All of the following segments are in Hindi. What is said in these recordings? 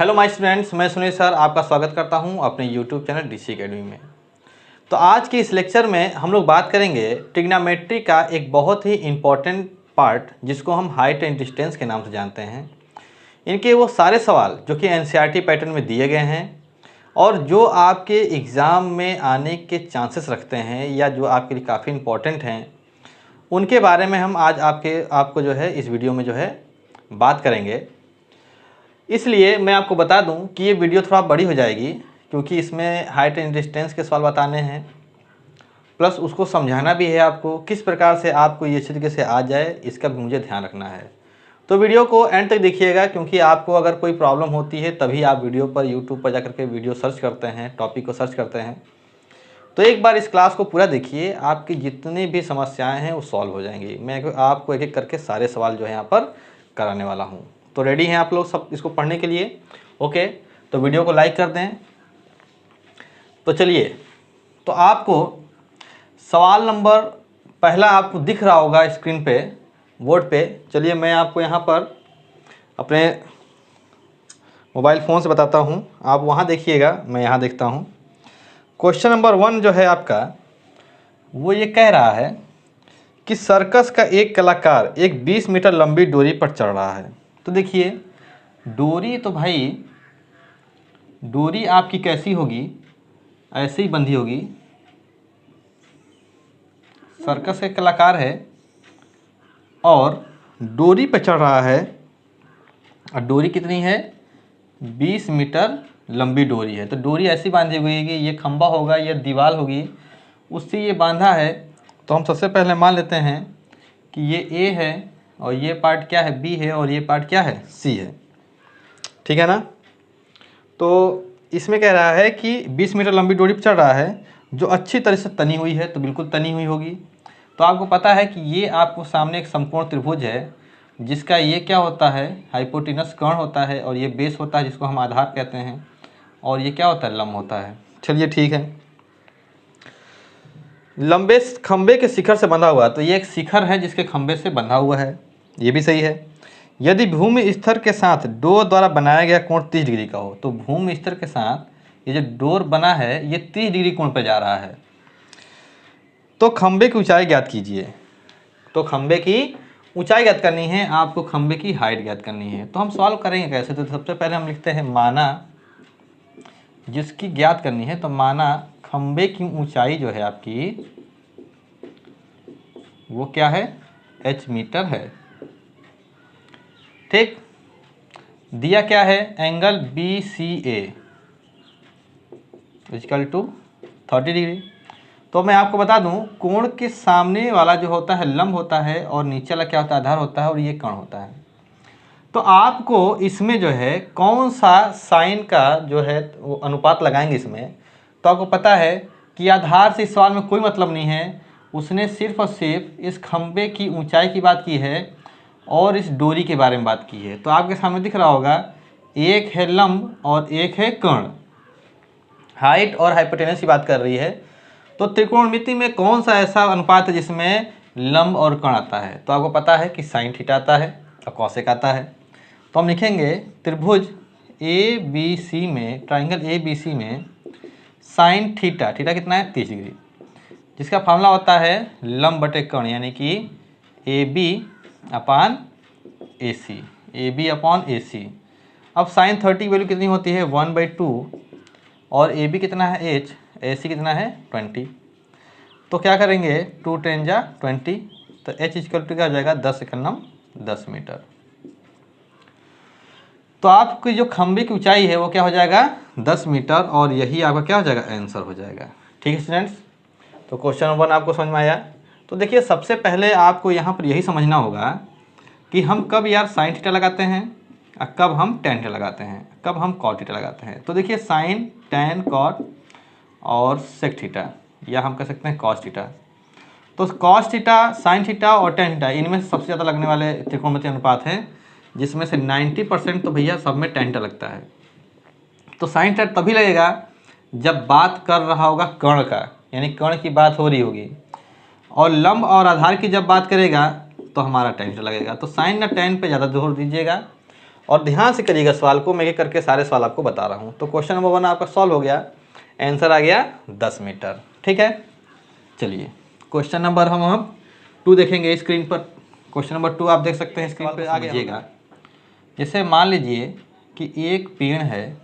हेलो माय स्टूडेंट्स, मैं सुनील सर आपका स्वागत करता हूं अपने यूट्यूब चैनल डीसी अकेडमी में। तो आज के इस लेक्चर में हम लोग बात करेंगे ट्रिग्नोमेट्री का एक बहुत ही इम्पॉर्टेंट पार्ट जिसको हम हाइट एंड डिस्टेंस के नाम से जानते हैं। इनके वो सारे सवाल जो कि एनसीईआरटी पैटर्न में दिए गए हैं और जो आपके एग्ज़ाम में आने के चांसेस रखते हैं या जो आपके लिए काफ़ी इम्पोर्टेंट हैं, उनके बारे में हम आज आपको जो है इस वीडियो में जो है बात करेंगे। इसलिए मैं आपको बता दूं कि ये वीडियो थोड़ा बड़ी हो जाएगी क्योंकि इसमें हाइट एंड डिस्टेंस के सवाल बताने हैं, प्लस उसको समझाना भी है आपको किस प्रकार से आपको ये अच्छी तरीके से आ जाए, इसका भी मुझे ध्यान रखना है। तो वीडियो को एंड तक देखिएगा क्योंकि आपको अगर कोई प्रॉब्लम होती है तभी आप वीडियो पर यूट्यूब पर जाकर के वीडियो सर्च करते हैं, टॉपिक को सर्च करते हैं। तो एक बार इस क्लास को पूरा देखिए, आपकी जितनी भी समस्याएँ हैं वो सॉल्व हो जाएंगी। मैं आपको एक एक करके सारे सवाल जो है यहाँ पर कराने वाला हूँ। तो रेडी हैं आप लोग सब इसको पढ़ने के लिए? ओके, तो वीडियो को लाइक कर दें। तो चलिए, तो आपको सवाल नंबर पहला आपको दिख रहा होगा स्क्रीन पे, बोर्ड पे। चलिए मैं आपको यहाँ पर अपने मोबाइल फ़ोन से बताता हूँ, आप वहाँ देखिएगा, मैं यहाँ देखता हूँ। क्वेश्चन नंबर 1 जो है आपका, वो ये कह रहा है कि सर्कस का एक कलाकार एक 20 मीटर लंबी डोरी पर चढ़ रहा है। तो देखिए, डोरी तो भाई डोरी आपकी कैसी होगी, ऐसे ही बंधी होगी। सर्कस का कलाकार है और डोरी पर चढ़ रहा है और डोरी कितनी है? 20 मीटर लंबी डोरी है। तो डोरी ऐसी बांधी हुई है कि ये खंबा होगा, ये दीवार होगी, उससे ये बांधा है। तो हम सबसे पहले मान लेते हैं कि ये ए है और ये पार्ट क्या है? बी है और ये पार्ट क्या है? सी है। ठीक है ना? तो इसमें कह रहा है कि 20 मीटर लंबी डोरी पर चढ़ रहा है जो अच्छी तरह से तनी हुई है, तो बिल्कुल तनी हुई होगी। तो आपको पता है कि ये आपको सामने एक समकोण त्रिभुज है जिसका ये क्या होता है? हाइपोटेनस कर्ण होता है और ये बेस होता है जिसको हम आधार कहते हैं, और ये क्या होता है? लंब होता है। चलिए ठीक है, लंबे खंबे के शिखर से बंधा हुआ, तो ये एक शिखर है जिसके खंबे से बंधा हुआ है, ये भी सही है। यदि भूमि स्तर के साथ डोर द्वारा बनाया गया कोण 30 डिग्री का हो, तो भूमि स्तर के साथ ये जो डोर बना है ये 30 डिग्री कोण पर जा रहा है, तो खंबे की ऊंचाई ज्ञात कीजिए। तो खंबे की ऊंचाई ज्ञात करनी है आपको, खंबे की हाइट ज्ञात करनी है। तो हम सॉल्व करेंगे कैसे? तो सबसे पहले हम लिखते हैं माना, जिसकी ज्ञात करनी है। तो माना खंबे की ऊंचाई जो है आपकी वो क्या है? h मीटर है। ठीक, दिया क्या है? Angle BCA equal to 30 degree. तो मैं आपको बता दूं, कोण के सामने वाला जो होता है लंब होता है और नीचे वाला क्या होता है? आधार होता है, और ये कर्ण होता है। तो आपको इसमें जो है कौन सा साइन का जो है वो अनुपात लगाएंगे इसमें, तो आपको पता है कि आधार से इस सवाल में कोई मतलब नहीं है। उसने सिर्फ और सिर्फ इस खंबे की ऊंचाई की बात की है और इस डोरी के बारे में बात की है। तो आपके सामने दिख रहा होगा, एक है लंब और एक है कर्ण। हाइट और हाइपोटेनस की बात कर रही है। तो त्रिकोणमिति में कौन सा ऐसा अनुपात है जिसमें लंब और कर्ण आता है? तो आपको पता है कि साइन थीटा आता है और कॉसेक आता है। तो हम लिखेंगे त्रिभुज ABC में, ट्राइंगल ABC में साइन थीटा, थीटा कितना है? 30 डिग्री, जिसका फॉर्मूला होता है लंब बटे कर्ण, यानी कि AB अपान AC। अब साइन 30 की वैल्यू कितनी होती है? 1/2, और AB कितना है? h, AC कितना है? 20। तो क्या करेंगे? 2 10 जा 20, तो h इक्वल टू क्या हो जाएगा? 10 एकम 10 मीटर। तो आपकी जो खंबे की ऊंचाई है वो क्या हो जाएगा? 10 मीटर, और यही आपका क्या हो जाएगा? आंसर हो जाएगा। ठीक है स्टूडेंट्स, तो क्वेश्चन नंबर 1 आपको समझ में आया। तो देखिए, सबसे पहले आपको यहाँ पर यही समझना होगा कि हम कब यार साइन थीटा लगाते हैं और कब हम टेन थीटा लगाते हैं, कब हम कॉट थीटा लगाते हैं। तो देखिए, साइन, टेन, कॉट और सेक थीटा, या हम कह सकते हैं कॉस थीटा। तो कॉस थीटा, साइन थीटा और टेन थीटा, इनमें से सबसे ज़्यादा लगने वाले त्रिकोणमिति अनुपात हैं, जिसमें से 90% तो भैया सब में टेन थीटा लगता है। तो साइन थीटा तभी लगेगा जब बात कर रहा होगा कर्ण का, यानी कर्ण की बात हो रही होगी, और लंब और आधार की जब बात करेगा तो हमारा टेन थीटा लगेगा। तो साइन ना टेन पे ज़्यादा जोर दीजिएगा, और ध्यान से करिएगा सवाल को, मैं एक करके सारे सवाल आपको बता रहा हूँ। तो क्वेश्चन नंबर 1 आपका सॉल्व हो गया, आंसर आ गया 10 मीटर। ठीक है, चलिए क्वेश्चन नंबर हम अब 2 देखेंगे स्क्रीन पर। क्वेश्चन नंबर 2 आप देख सकते हैं स्क्रीन पर, आगे समझिएगा। जैसे मान लीजिए कि एक पेड़ है,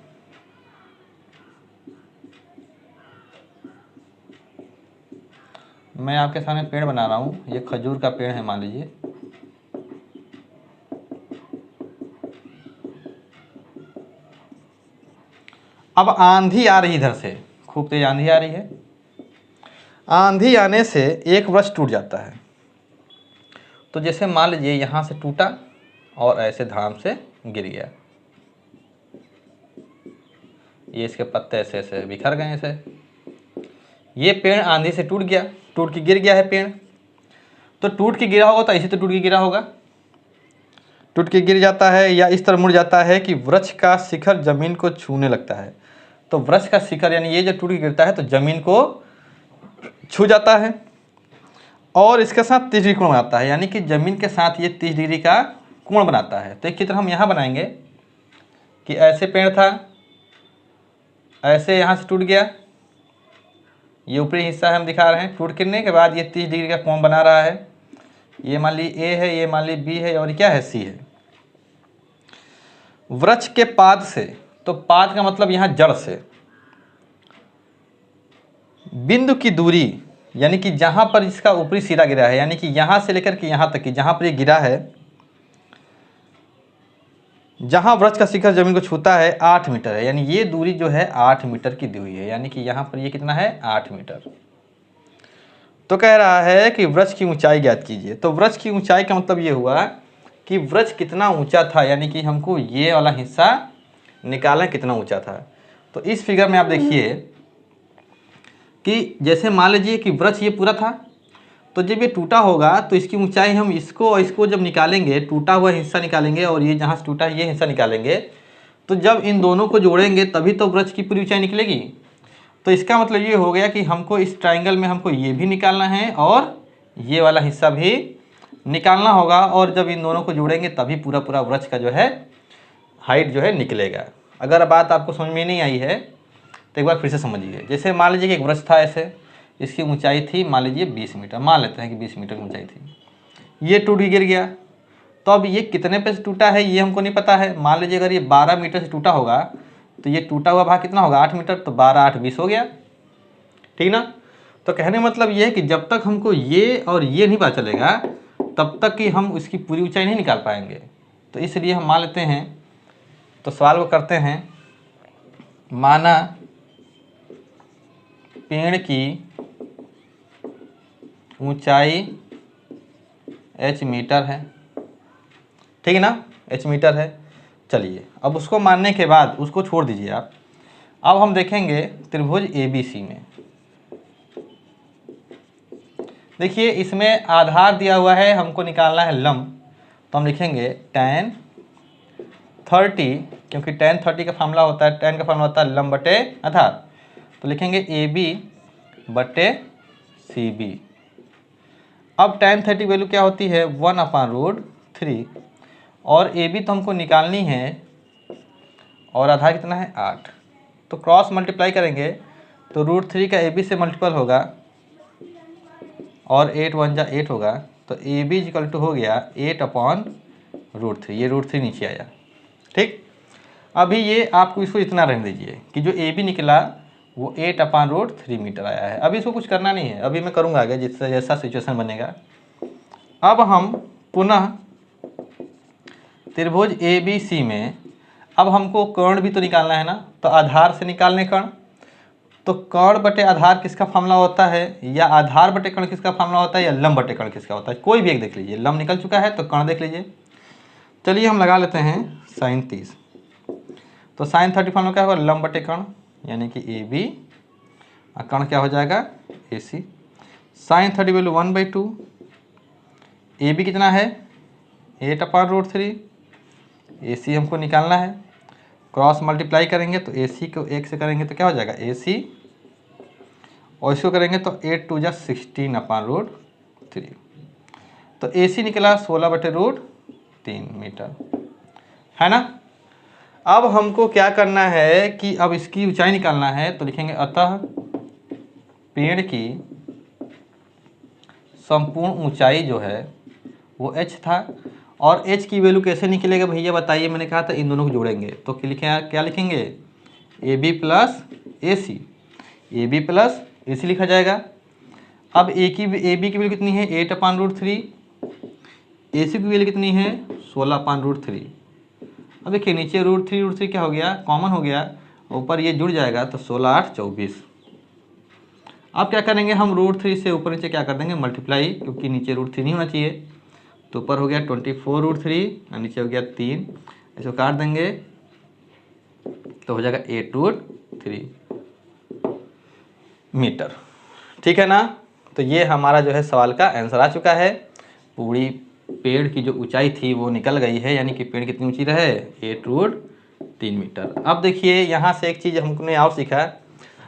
मैं आपके सामने पेड़ बना रहा हूँ, ये खजूर का पेड़ है मान लीजिए। अब आंधी आ रही इधर से, खूब तेज आंधी आ रही है। आंधी आने से एक वृक्ष टूट जाता है। तो जैसे मान लीजिए यहाँ से टूटा और ऐसे धाम से गिर गया, ये इसके पत्ते ऐसे ऐसे बिखर गए ऐसे। ये पेड़ आंधी से टूट गया, टूट के गिर गया है पेड़। तो टूट के गिरा होगा तो ऐसे तो टूट के गिरा होगा, टूट के गिर जाता है या इस तरह मुड़ जाता है कि वृक्ष का शिखर जमीन को छूने लगता है। तो वृक्ष का शिखर यानी ये जो टूट के गिरता है तो जमीन को छू जाता है और इसके साथ 30 डिग्री कोण बनाता है, यानी कि जमीन के साथ ये 30 डिग्री का कोण बनाता है। तो एक चित्र हम यहाँ बनाएंगे कि ऐसे पेड़ था, ऐसे यहाँ से टूट गया, ये ऊपरी हिस्सा हम दिखा रहे हैं, टूट गिरने के बाद ये 30 डिग्री का कोण बना रहा है। ये मान ली ए है, ये मान ली बी है और क्या है सी है। वृक्ष के पाद से, तो पाद का मतलब यहाँ जड़ से, बिंदु की दूरी यानी कि जहां पर इसका ऊपरी सिरा गिरा है, यानी कि यहां से लेकर के यहां तक की जहां पर ये गिरा है, जहां वृक्ष का शिखर जमीन को छूता है 8 मीटर है, यानी ये दूरी जो है 8 मीटर की दी हुई है, यानी कि यहां पर ये कितना है 8 मीटर। तो कह रहा है कि वृक्ष की ऊंचाई ज्ञात कीजिए। तो वृक्ष की ऊंचाई का मतलब ये हुआ कि वृक्ष कितना ऊंचा था, यानी कि हमको ये वाला हिस्सा निकालना कितना ऊंचा था। तो इस फिगर में आप देखिए कि जैसे मान लीजिए कि वृक्ष ये पूरा था, तो जब ये टूटा होगा तो इसकी ऊंचाई हम इसको और इसको जब निकालेंगे, टूटा हुआ हिस्सा निकालेंगे और ये जहाँ से टूटा है ये हिस्सा निकालेंगे, तो जब इन दोनों को जोड़ेंगे तभी तो वृक्ष की पूरी ऊंचाई निकलेगी। तो इसका मतलब ये हो गया कि हमको इस ट्राइंगल में हमको ये भी निकालना है और ये वाला हिस्सा भी निकालना होगा, और जब इन दोनों को जोड़ेंगे तभी पूरा पूरा वृक्ष का जो है हाइट जो है निकलेगा। अगर बात आपको समझ में नहीं आई है तो एक बार फिर से समझिए। जैसे मान लीजिए कि एक वृक्ष था ऐसे, इसकी ऊंचाई थी मान लीजिए 20 मीटर, मान लेते हैं कि 20 मीटर की ऊंचाई थी। ये टूट गिर गया, तो अब ये कितने पे से टूटा है ये हमको नहीं पता है। मान लीजिए अगर ये 12 मीटर से टूटा होगा तो ये टूटा हुआ भाग कितना होगा 8 मीटर, तो 12 8 20 हो गया, ठीक ना। तो कहने का मतलब ये है कि जब तक हमको ये और ये नहीं पता चलेगा तब तक कि हम इसकी पूरी ऊंचाई नहीं निकाल पाएंगे। तो इसलिए हम मान लेते हैं, तो सवाल को करते हैं, माना पेड़ की ऊंचाई h मीटर है, ठीक है ना, h मीटर है। चलिए अब उसको मानने के बाद उसको छोड़ दीजिए आप। अब हम देखेंगे त्रिभुज ABC में, देखिए इसमें आधार दिया हुआ है, हमको निकालना है लंब। तो हम लिखेंगे tan 30, क्योंकि tan 30 का फार्मूला होता है, tan का फार्मूला होता है लंब बटे आधार। तो लिखेंगे AB बटे CB। अब tan 30 वैल्यू क्या होती है 1/√3, और AB तो हमको निकालनी है और आधार कितना है 8। तो क्रॉस मल्टीप्लाई करेंगे तो √3 का AB से मल्टीपल होगा और 8 1 जा 8 होगा, तो AB इक्वल टू हो गया 8/√3, ये √3 नीचे आया, ठीक। अभी ये आपको इसको इतना रहने दीजिए कि जो AB निकला वो 8/√3 मीटर आया है। अभी इसको कुछ करना नहीं है, अभी मैं करूँगा आगे जिससे जैसा सिचुएशन बनेगा। अब हम पुनः त्रिभुज ABC में अब हमको कर्ण भी तो निकालना है ना, तो आधार से निकालने कर्ण। तो कर्ण बटे आधार किसका फार्मूला होता है, या आधार बटे कर्ण किसका फार्मूला होता है, या लंब बटे कर्ण किसका होता है, कोई भी एक देख लीजिए। लंब निकल चुका है तो कर्ण देख लीजिए। चलिए हम लगा लेते हैं sin 30। तो sin 30 फार्मूला क्या होगा लंब बटे कर्ण, यानी कि AB और कर्ण क्या हो जाएगा AC। sin 30 वैल्यू 1/2, AB कितना है 8/√3, AC हमको निकालना है। क्रॉस मल्टीप्लाई करेंगे तो AC को 1 से करेंगे तो क्या हो जाएगा AC, और इसको करेंगे तो 8 2 जा 16/√3। तो AC निकला 16/√3 मीटर, है ना। अब हमको क्या करना है कि अब इसकी ऊंचाई निकालना है, तो लिखेंगे अतः पेड़ की संपूर्ण ऊंचाई जो है वो h था। और h की वैल्यू कैसे निकलेगा भैया बताइए, मैंने कहा था इन दोनों को जोड़ेंगे, तो क्या लिखेंगे A B plus A C, A B plus A C लिखा जाएगा। अब ए बी की वैल्यू कितनी है 8/√3, ए सी की वैल्यू कितनी है 16/√3। अब देखिए नीचे √3 क्या हो गया, कॉमन हो गया, ऊपर ये जुड़ जाएगा तो 16 8 24। अब क्या करेंगे हम √3 से ऊपर नीचे क्या कर देंगे मल्टीप्लाई, क्योंकि नीचे √3 नहीं होना चाहिए, तो ऊपर हो गया 24√3 और नीचे हो गया 3, इसको काट देंगे तो हो जाएगा 8√3 मीटर। ठीक है ना। तो ये हमारा जो है सवाल का आंसर आ चुका है। पूरी पेड़ की जो ऊंचाई थी वो निकल गई है, यानी कि पेड़ कितनी ऊंची रहे 8√3 मीटर। अब देखिए यहाँ से एक चीज़ हमने और सीखा,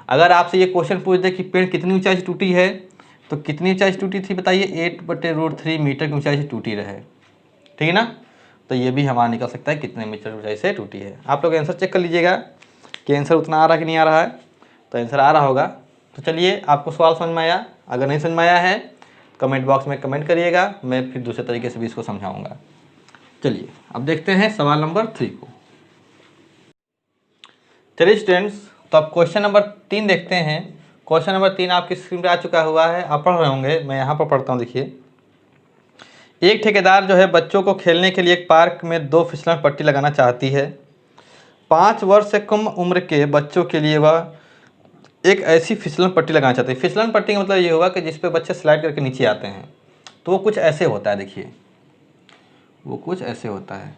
अगर आपसे ये क्वेश्चन पूछ दे कि पेड़ कितनी ऊंचाई से टूटी है, तो कितनी ऊंचाई से टूटी थी बताइए, 8/√3 मीटर की ऊंचाई से टूटी रहे, ठीक है ना। तो ये भी हमारा निकल सकता है कितने मीटर ऊंचाई से टूटी है। आप लोग आंसर चेक कर लीजिएगा कि आंसर उतना आ रहा है कि नहीं आ रहा है, तो आंसर आ रहा होगा। तो चलिए आपको सवाल समझ में आया, अगर नहीं समझ में आया है कमेंट बॉक्स में कमेंट करिएगा, मैं फिर दूसरे तरीके से भी इसको समझाऊंगा। चलिए अब देखते हैं सवाल नंबर 3 को। चलिए स्टूडेंट्स, तो अब क्वेश्चन नंबर 3 देखते हैं। क्वेश्चन नंबर 3 आपकी स्क्रीन पर आ चुका हुआ है, आप पढ़ रहे होंगे, मैं यहाँ पर पढ़ता हूँ। देखिए, एक ठेकेदार जो है बच्चों को खेलने के लिए एक पार्क में 2 फिसलन पट्टी लगाना चाहती है। 5 वर्ष से कम उम्र के बच्चों के लिए वह एक ऐसी फिसलन पट्टी लगाना चाहते हैं। फिसलन पट्टी का मतलब ये होगा कि जिस पे बच्चे स्लाइड करके नीचे आते हैं, तो वो कुछ ऐसे होता है। देखिए वो कुछ ऐसे होता है,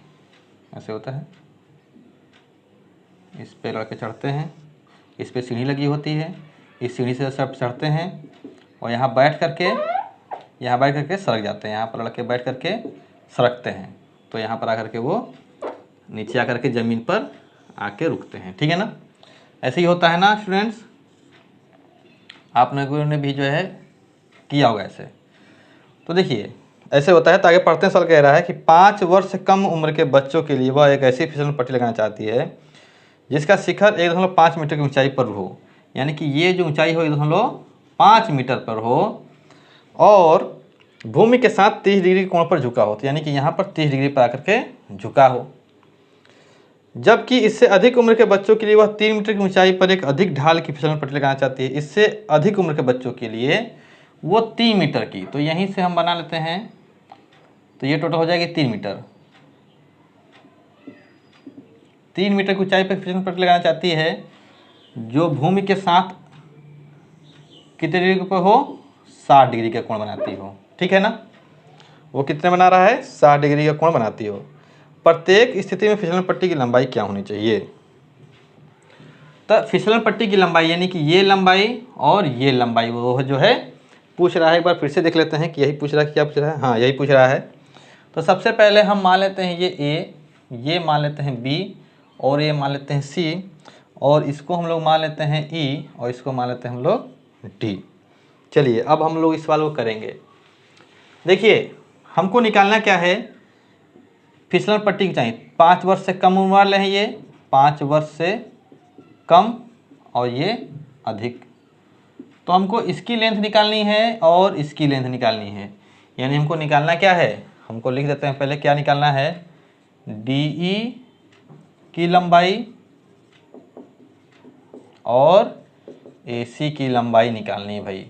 ऐसे होता है। इस पे लड़के चढ़ते हैं, इस पे सीढ़ी लगी होती है, इस सीढ़ी से सब चढ़ते हैं और यहाँ बैठ करके सड़क जाते हैं। यहाँ पर लड़के बैठ करके सड़कते हैं, तो यहाँ पर आकर के वो नीचे आकर के ज़मीन पर आके रुकते हैं, ठीक है ना। ऐसे ही होता है ना स्टूडेंट्स, आप लोगों ने भी जो है किया होगा ऐसे। तो देखिए ऐसे होता है। तो आगे पढ़ते हैं, सवाल कह रहा है कि 5 वर्ष से कम उम्र के बच्चों के लिए वह एक ऐसी फिसलन पट्टी लगाना चाहती है जिसका शिखर 1.5 मीटर की ऊंचाई पर हो, यानी कि ये जो ऊंचाई हो 1.5 मीटर पर हो और भूमि के साथ 30 डिग्री कोण पर झुका हो, तो यानी कि यहाँ पर 30 डिग्री पर आकर के झुका हो। जबकि इससे अधिक उम्र के बच्चों के लिए वह 3 मीटर की ऊंचाई पर एक अधिक ढाल की फिसलन पट्टी लगाना चाहती है। इससे अधिक उम्र के बच्चों के लिए वो 3 मीटर की, तो यहीं से हम बना लेते हैं, तो ये टोटल हो जाएगी 3 मीटर। 3 मीटर की ऊंचाई पर फिसलन पट्टी लगाना चाहती है जो भूमि के साथ कितने डिग्री पर हो, 60 डिग्री का कोण बनाती हो, ठीक है ना। वो कितने बना रहा है, 60 डिग्री का कोण बनाती हो। प्रत्येक स्थिति में फिसलन पट्टी की लंबाई क्या होनी चाहिए। तो फिसलन पट्टी की लंबाई यानी कि ये लंबाई और ये लंबाई वो जो है पूछ रहा है। एक बार फिर से देख लेते हैं कि यही पूछ रहा है, क्या पूछ रहा है। हाँ यही पूछ रहा है। तो सबसे पहले हम मान लेते हैं ये ए, ये मान लेते हैं बी और ये मान लेते हैं सी, और इसको हम लोग मान लेते हैं ई और इसको मान लेते हैं हम लोग डी। चलिए अब हम लोग इस सवाल को करेंगे। देखिए हमको निकालना क्या है, फिसलन पट्टी की चाहिए। 5 वर्ष से कम उम्र वाले हैं ये, 5 वर्ष से कम और ये अधिक, तो हमको इसकी लेंथ निकालनी है और इसकी लेंथ निकालनी है। यानी हमको निकालना क्या है, हमको लिख देते हैं पहले क्या निकालना है, DE की लंबाई और AC की लंबाई निकालनी है भाई,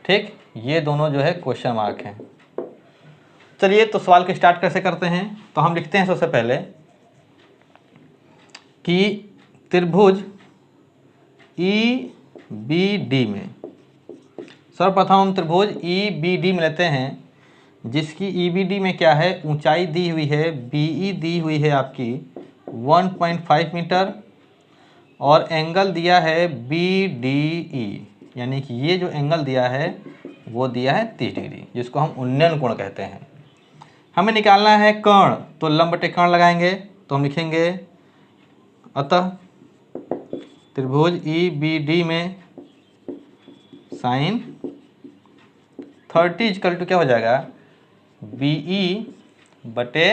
ठीक। ये दोनों जो है क्वेश्चन मार्क हैं। चलिए तो सवाल के स्टार्ट कैसे करते हैं। तो हम लिखते हैं सबसे पहले कि त्रिभुज EBD में, सर्वप्रथम हम त्रिभुज EBD में लेते हैं, जिसकी EBD में क्या है, ऊंचाई दी हुई है, BE दी हुई है आपकी 1.5 मीटर और एंगल दिया है BDE, यानी कि ये जो एंगल दिया है वो दिया है 30 डिग्री, जिसको हम उन्नयन कोण कहते हैं। हमें निकालना है कर्ण, तो लंब बटे कर्ण लगाएंगे, तो हम लिखेंगे अतः त्रिभुज EBD में साइन 30 = क्या हो जाएगा, BE बटे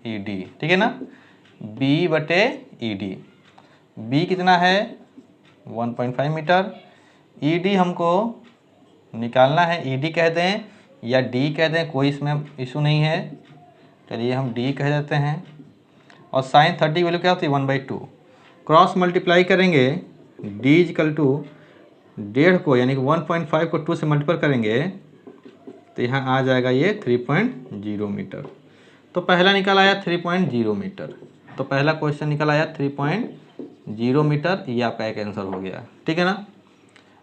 ई डी, ठीक है ना, बी बटे ई डी। बी कितना है 1.5 मीटर, ई डी हमको निकालना है, ई डी कह दें या डी कह दें, कोई इसमें इशू नहीं है, चलिए हम डी कह देते हैं। और साइन 30 की वैल्यू क्या होती है 1/2, क्रॉस मल्टीप्लाई करेंगे, डी इजकल टू 1.5 को यानी कि 1.5 को 2 से मल्टीप्लाई करेंगे तो यहाँ आ जाएगा ये 3.0 मीटर। तो पहला निकल आया 3.0 मीटर, तो पहला क्वेश्चन निकल आया 3.0 मीटर, ये आपका एक आंसर हो गया, ठीक है ना।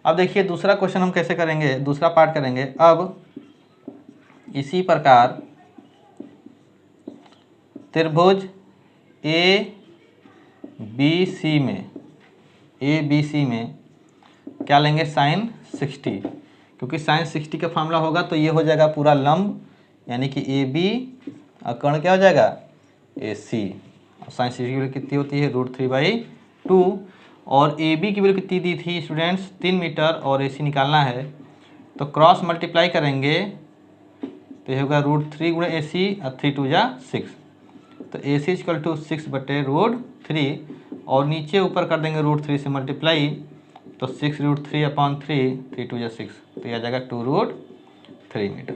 अब देखिए दूसरा क्वेश्चन हम कैसे करेंगे, दूसरा पार्ट करेंगे। अब इसी प्रकार त्रिभुज ए बी सी में क्या लेंगे साइन 60, क्योंकि साइन 60 का फार्मूला होगा तो ये हो जाएगा पूरा लंब, यानी कि ए बी और कर्ण क्या हो जाएगा ए सी। साइन 60 की वैल्यू कितनी होती है √3/2, और ए बी की वैल्यू कितनी दी थी स्टूडेंट्स 3 मीटर, और ए सी निकालना है तो क्रॉस मल्टीप्लाई करेंगे तो ये होगा √3 गुणे ए सी और 3 2 जा 6, तो ए सी इक्वल टू 6 बटे √3, और नीचे ऊपर कर देंगे √3 से मल्टीप्लाई तो 6√3/3, 3 2 जा 6, तो यह आ जाएगा 2√3 मीटर।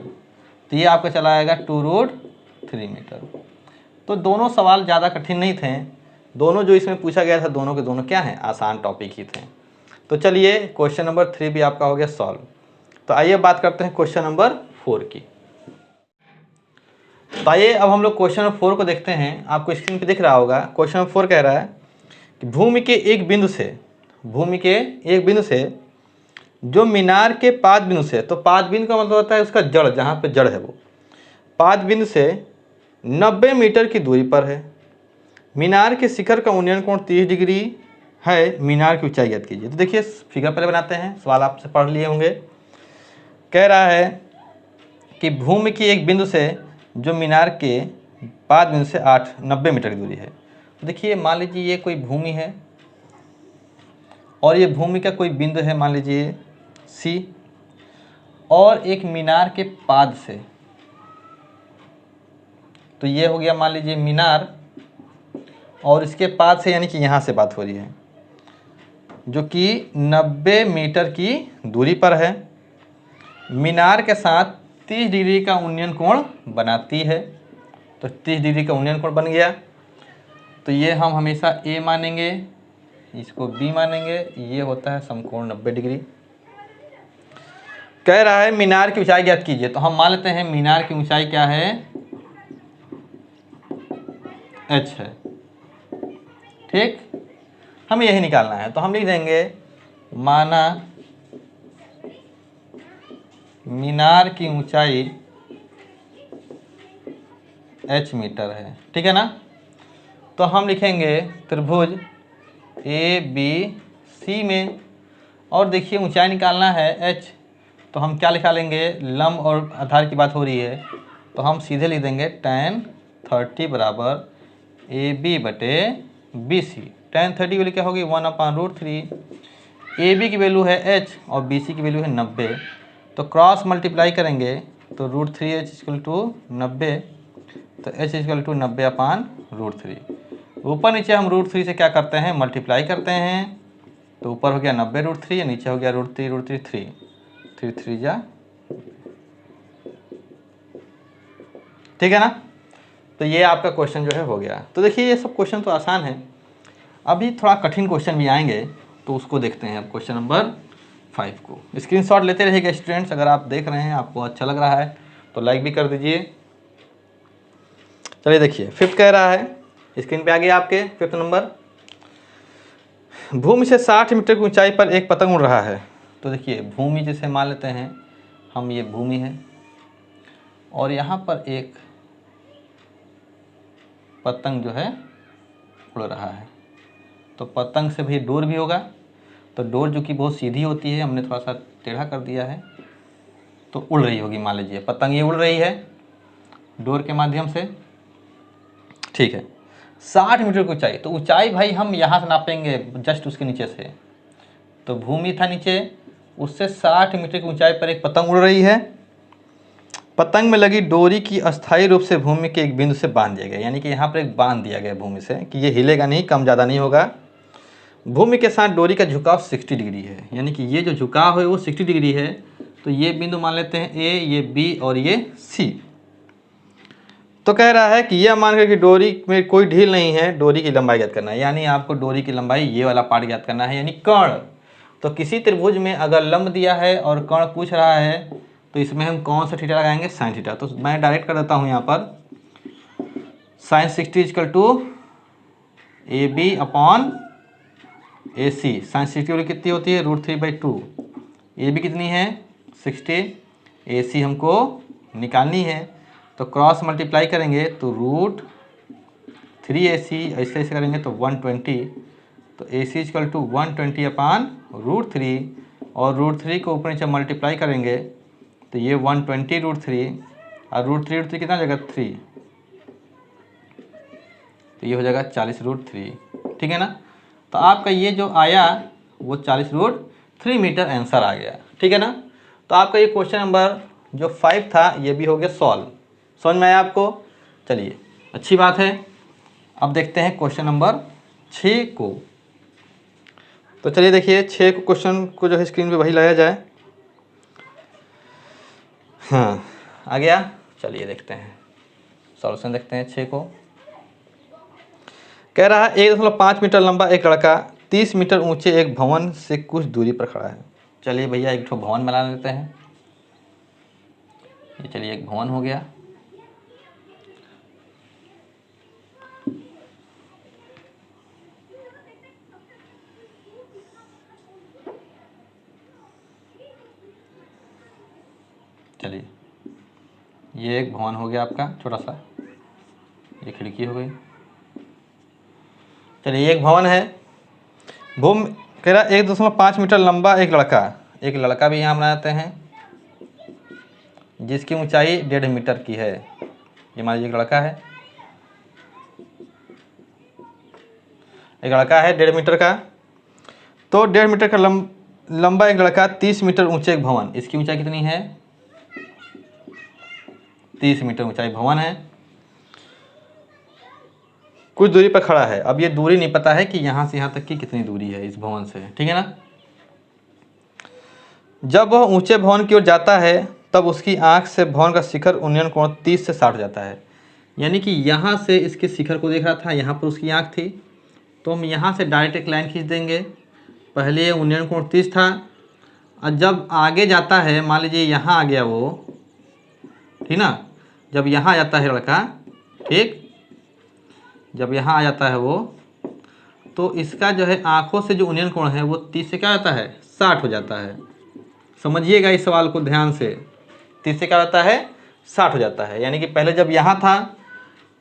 तो ये आपका चला आएगा 2√3 मीटर। तो दोनों सवाल ज़्यादा कठिन नहीं थे, दोनों जो इसमें पूछा गया था दोनों के दोनों क्या हैं आसान टॉपिक ही थे। तो चलिए क्वेश्चन नंबर 3 भी आपका हो गया सॉल्व। तो आइए बात करते हैं क्वेश्चन नंबर 4 की। तो आइए अब हम लोग क्वेश्चन नंबर 4 को देखते हैं। आपको स्क्रीन पे दिख रहा होगा, क्वेश्चन नंबर 4 कह रहा है कि भूमि के एक बिंदु से जो मीनार के पाद बिंदु से, तो पाद बिंदु का मतलब होता है उसका जड़, जहाँ पे जड़ है वो, पाद बिंदु से 90 मीटर की दूरी पर है। मीनार के शिखर का उन्नयन कोण 30 डिग्री है, मीनार की ऊंचाई ज्ञात कीजिए। तो देखिए फिगर पहले बनाते हैं, सवाल आपसे पढ़ लिए होंगे। कह रहा है कि भूमि की एक बिंदु से जो मीनार के पाद बिंदु से 90 मीटर की दूरी है। तो देखिए मान लीजिए ये कोई भूमि है और ये भूमि का कोई बिंदु है मान लीजिए सी, और एक मीनार के पाद से, तो ये हो गया मान लीजिए मीनार, और इसके पाद से यानी कि यहाँ से बात हो रही है जो कि 90 मीटर की दूरी पर है, मीनार के साथ 30 डिग्री का उन्नयन कोण बनाती है। तो 30 डिग्री का उन्नयन कोण बन गया, तो ये हम हमेशा ए मानेंगे, इसको बी मानेंगे, ये होता है समकोण 90 डिग्री। कह रहा है मीनार की ऊंचाई ज्ञात कीजिए, तो हम मान लेते हैं मीनार की ऊंचाई क्या है h है, ठीक, हमें यही निकालना है। तो हम लिख देंगे माना मीनार की ऊंचाई h मीटर है, ठीक है ना। तो हम लिखेंगे त्रिभुज ए बी सी में, और देखिए ऊंचाई निकालना है h, तो हम क्या लिखा लेंगे, लंब और आधार की बात हो रही है तो हम सीधे लिख देंगे tan 30 बराबर ए बी बटे बी सी। tan 30 की वैल्यू क्या होगी 1/√3, ए बी की वैल्यू है h और बी सी की वैल्यू है 90, तो क्रॉस मल्टीप्लाई करेंगे तो √3h इक्वल टू 90, तो h इक्वल टू 90/√3। ऊपर नीचे हम √3 से क्या करते हैं मल्टीप्लाई करते हैं, तो ऊपर हो गया 90√3, नीचे हो गया √3 3 3 जा, ठीक है ना। तो ये आपका क्वेश्चन जो है हो गया। तो देखिए ये सब क्वेश्चन तो आसान है, अभी थोड़ा कठिन क्वेश्चन भी आएंगे तो उसको देखते हैं। अब क्वेश्चन नंबर 5 को स्क्रीनशॉट लेते रहिएगा स्टूडेंट्स, अगर आप देख रहे हैं आपको अच्छा लग रहा है तो लाइक भी कर दीजिए। चलिए देखिए 5th कह रहा है, स्क्रीन पे आ गया आपके 5th नंबर, भूमि से 60 मीटर की ऊंचाई पर एक पतंग उड़ रहा है। तो देखिए भूमि जैसे मान लेते हैं हम, ये भूमि है और यहाँ पर एक पतंग जो है उड़ रहा है, तो पतंग से भाई डोर भी होगा, तो डोर जो कि बहुत सीधी होती है हमने थोड़ा सा टेढ़ा कर दिया है, तो उड़ रही होगी। मान लीजिए पतंग ये उड़ रही है डोर के माध्यम से, ठीक है। 60 मीटर की ऊंचाई, तो ऊंचाई भाई हम यहाँ से नापेंगे जस्ट उसके नीचे से, तो भूमि था नीचे, उससे 60 मीटर की ऊंचाई पर एक पतंग उड़ रही है, पतंग में लगी डोरी की अस्थायी रूप से भूमि के एक बिंदु से बांध दिया गया, यानी कि यहाँ पर एक बांध दिया गया भूमि से कि ये हिलेगा नहीं, कम ज़्यादा नहीं होगा। भूमि के साथ डोरी का झुकाव 60 डिग्री है, यानी कि ये जो झुकाव है वो 60 डिग्री है। तो ये बिंदु मान लेते हैं ए, ये बी और ये सी। तो कह रहा है कि यह मान कर कि डोरी में कोई ढील नहीं है, डोरी की लंबाई ज्ञात करना है, यानी आपको डोरी की लंबाई ये वाला पार्ट ज्ञात करना है, यानी कर्ण। तो किसी त्रिभुज में अगर लंब दिया है और कर्ण पूछ रहा है तो इसमें हम कौन सा थीटा लगाएंगे, साइन थीटा। तो मैं डायरेक्ट कर देता हूँ यहाँ पर sine 60 equal to A B upon A C. Sine 60 वाली कितनी होती है, √3/2। ए बी कितनी है 60, ए सी हमको निकालनी है। तो क्रॉस मल्टीप्लाई करेंगे तो √3AC, ऐसे ऐसे करेंगे तो 120। तो ए सी इक्वल टू 120 अपान √3, और √3 को ऊपर नीचे मल्टीप्लाई करेंगे तो ये 120 √3, और √3 कितना हो जाएगा 3, तो ये हो जाएगा 40 √3। ठीक है ना। तो आपका ये जो आया वो 40 √3 मीटर आंसर आ गया। ठीक है ना। तो आपका ये क्वेश्चन नंबर जो 5 था ये भी हो गया सॉल्व। समझ में आया आपको। चलिए अच्छी बात है। अब देखते हैं क्वेश्चन नंबर 6 को। तो चलिए देखिए 6 को क्वेश्चन को जो है स्क्रीन पे वही लाया जाए। हाँ आ गया। चलिए देखते हैं सॉल्यूशन, देखते हैं 6 को। कह रहा है 1.5 मीटर लंबा एक लड़का 30 मीटर ऊंचे एक भवन से कुछ दूरी पर खड़ा है। चलिए भैया एक ठो भवन बना लेते हैं। ये चलिए एक भवन हो गया। चलिए ये एक भवन हो गया आपका छोटा सा, ये खिड़की हो गई। चलिए एक भवन है। भूमि कह रहा 1.5 मीटर लंबा एक लड़का भी यहाँ बनाते हैं जिसकी ऊंचाई 1.5 मीटर की है। ये मान लीजिए एक लड़का है 1.5 मीटर का। तो 1.5 मीटर का लंबा एक लड़का 30 मीटर ऊंचे एक भवन, इसकी ऊंचाई कितनी है 30 मीटर ऊंचाई भवन है, कुछ दूरी पर खड़ा है। अब ये दूरी नहीं पता है कि यहाँ से यहाँ तक की कितनी दूरी है इस भवन से। ठीक है ना। जब वह ऊंचे भवन की ओर जाता है तब उसकी आंख से भवन का शिखर उन्नयन कोण 30 से 60 जाता है। यानी कि यहाँ से इसके शिखर को देख रहा था, यहाँ पर उसकी आंख थी, तो हम यहाँ से डायरेक्ट एक लाइन खींच देंगे। पहले उन्नयन कोण 30 था, और जब आगे जाता है मान लीजिए यहाँ आ गया वो, ठीक ना। जब यहाँ आ जाता है लड़का, ठीक, जब यहाँ आ जाता है वो, तो इसका जो है आंखों से जो उन्नयन कोण है वो 30 से क्या आता है 60 हो जाता है। समझिएगा इस सवाल को ध्यान से। 30 से क्या आता है 60 हो जाता है। यानी कि पहले जब यहाँ था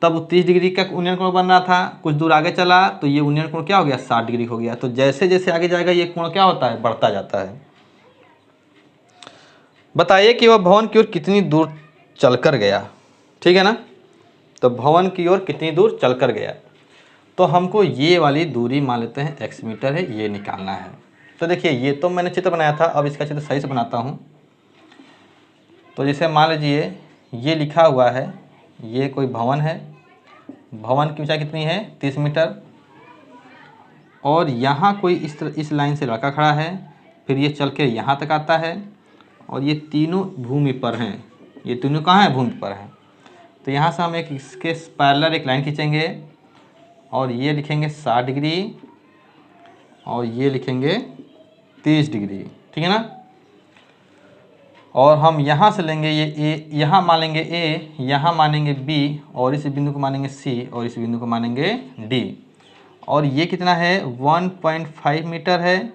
तब 30 डिग्री का उन्नयन कोण बन रहा था, कुछ दूर आगे चला तो ये उन्नयन कोण क्या हो गया 60 डिग्री हो गया। तो जैसे जैसे आगे जाएगा ये कोण क्या होता है बढ़ता जाता है। बताइए कि वह भवन की ओर कितनी दूर चलकर गया। ठीक है ना। तो भवन की ओर कितनी दूर चलकर गया, तो हमको ये वाली दूरी मान लेते हैं x मीटर है, ये निकालना है। तो देखिए ये तो मैंने चित्र बनाया था, अब इसका चित्र सही से बनाता हूँ। तो जैसे मान लीजिए ये लिखा हुआ है, ये कोई भवन है, भवन की ऊंचाई कितनी है 30 मीटर, और यहाँ कोई इस लाइन से लड़का खड़ा है, फिर ये चल के यहाँ तक आता है, और ये तीनों भूमि पर हैं। ये तीनों कहाँ हैं भूमि पर हैं। तो यहाँ से हम एक इसके पैरेलल एक लाइन खींचेंगे और ये लिखेंगे 60 डिग्री और ये लिखेंगे 30 डिग्री। ठीक है ना। और हम यहाँ से लेंगे ये ए, यहाँ मानेंगे ए, यहाँ मानेंगे बी, और इस बिंदु को मानेंगे सी, और इस बिंदु को मानेंगे डी। और ये कितना है 1.5 मीटर है,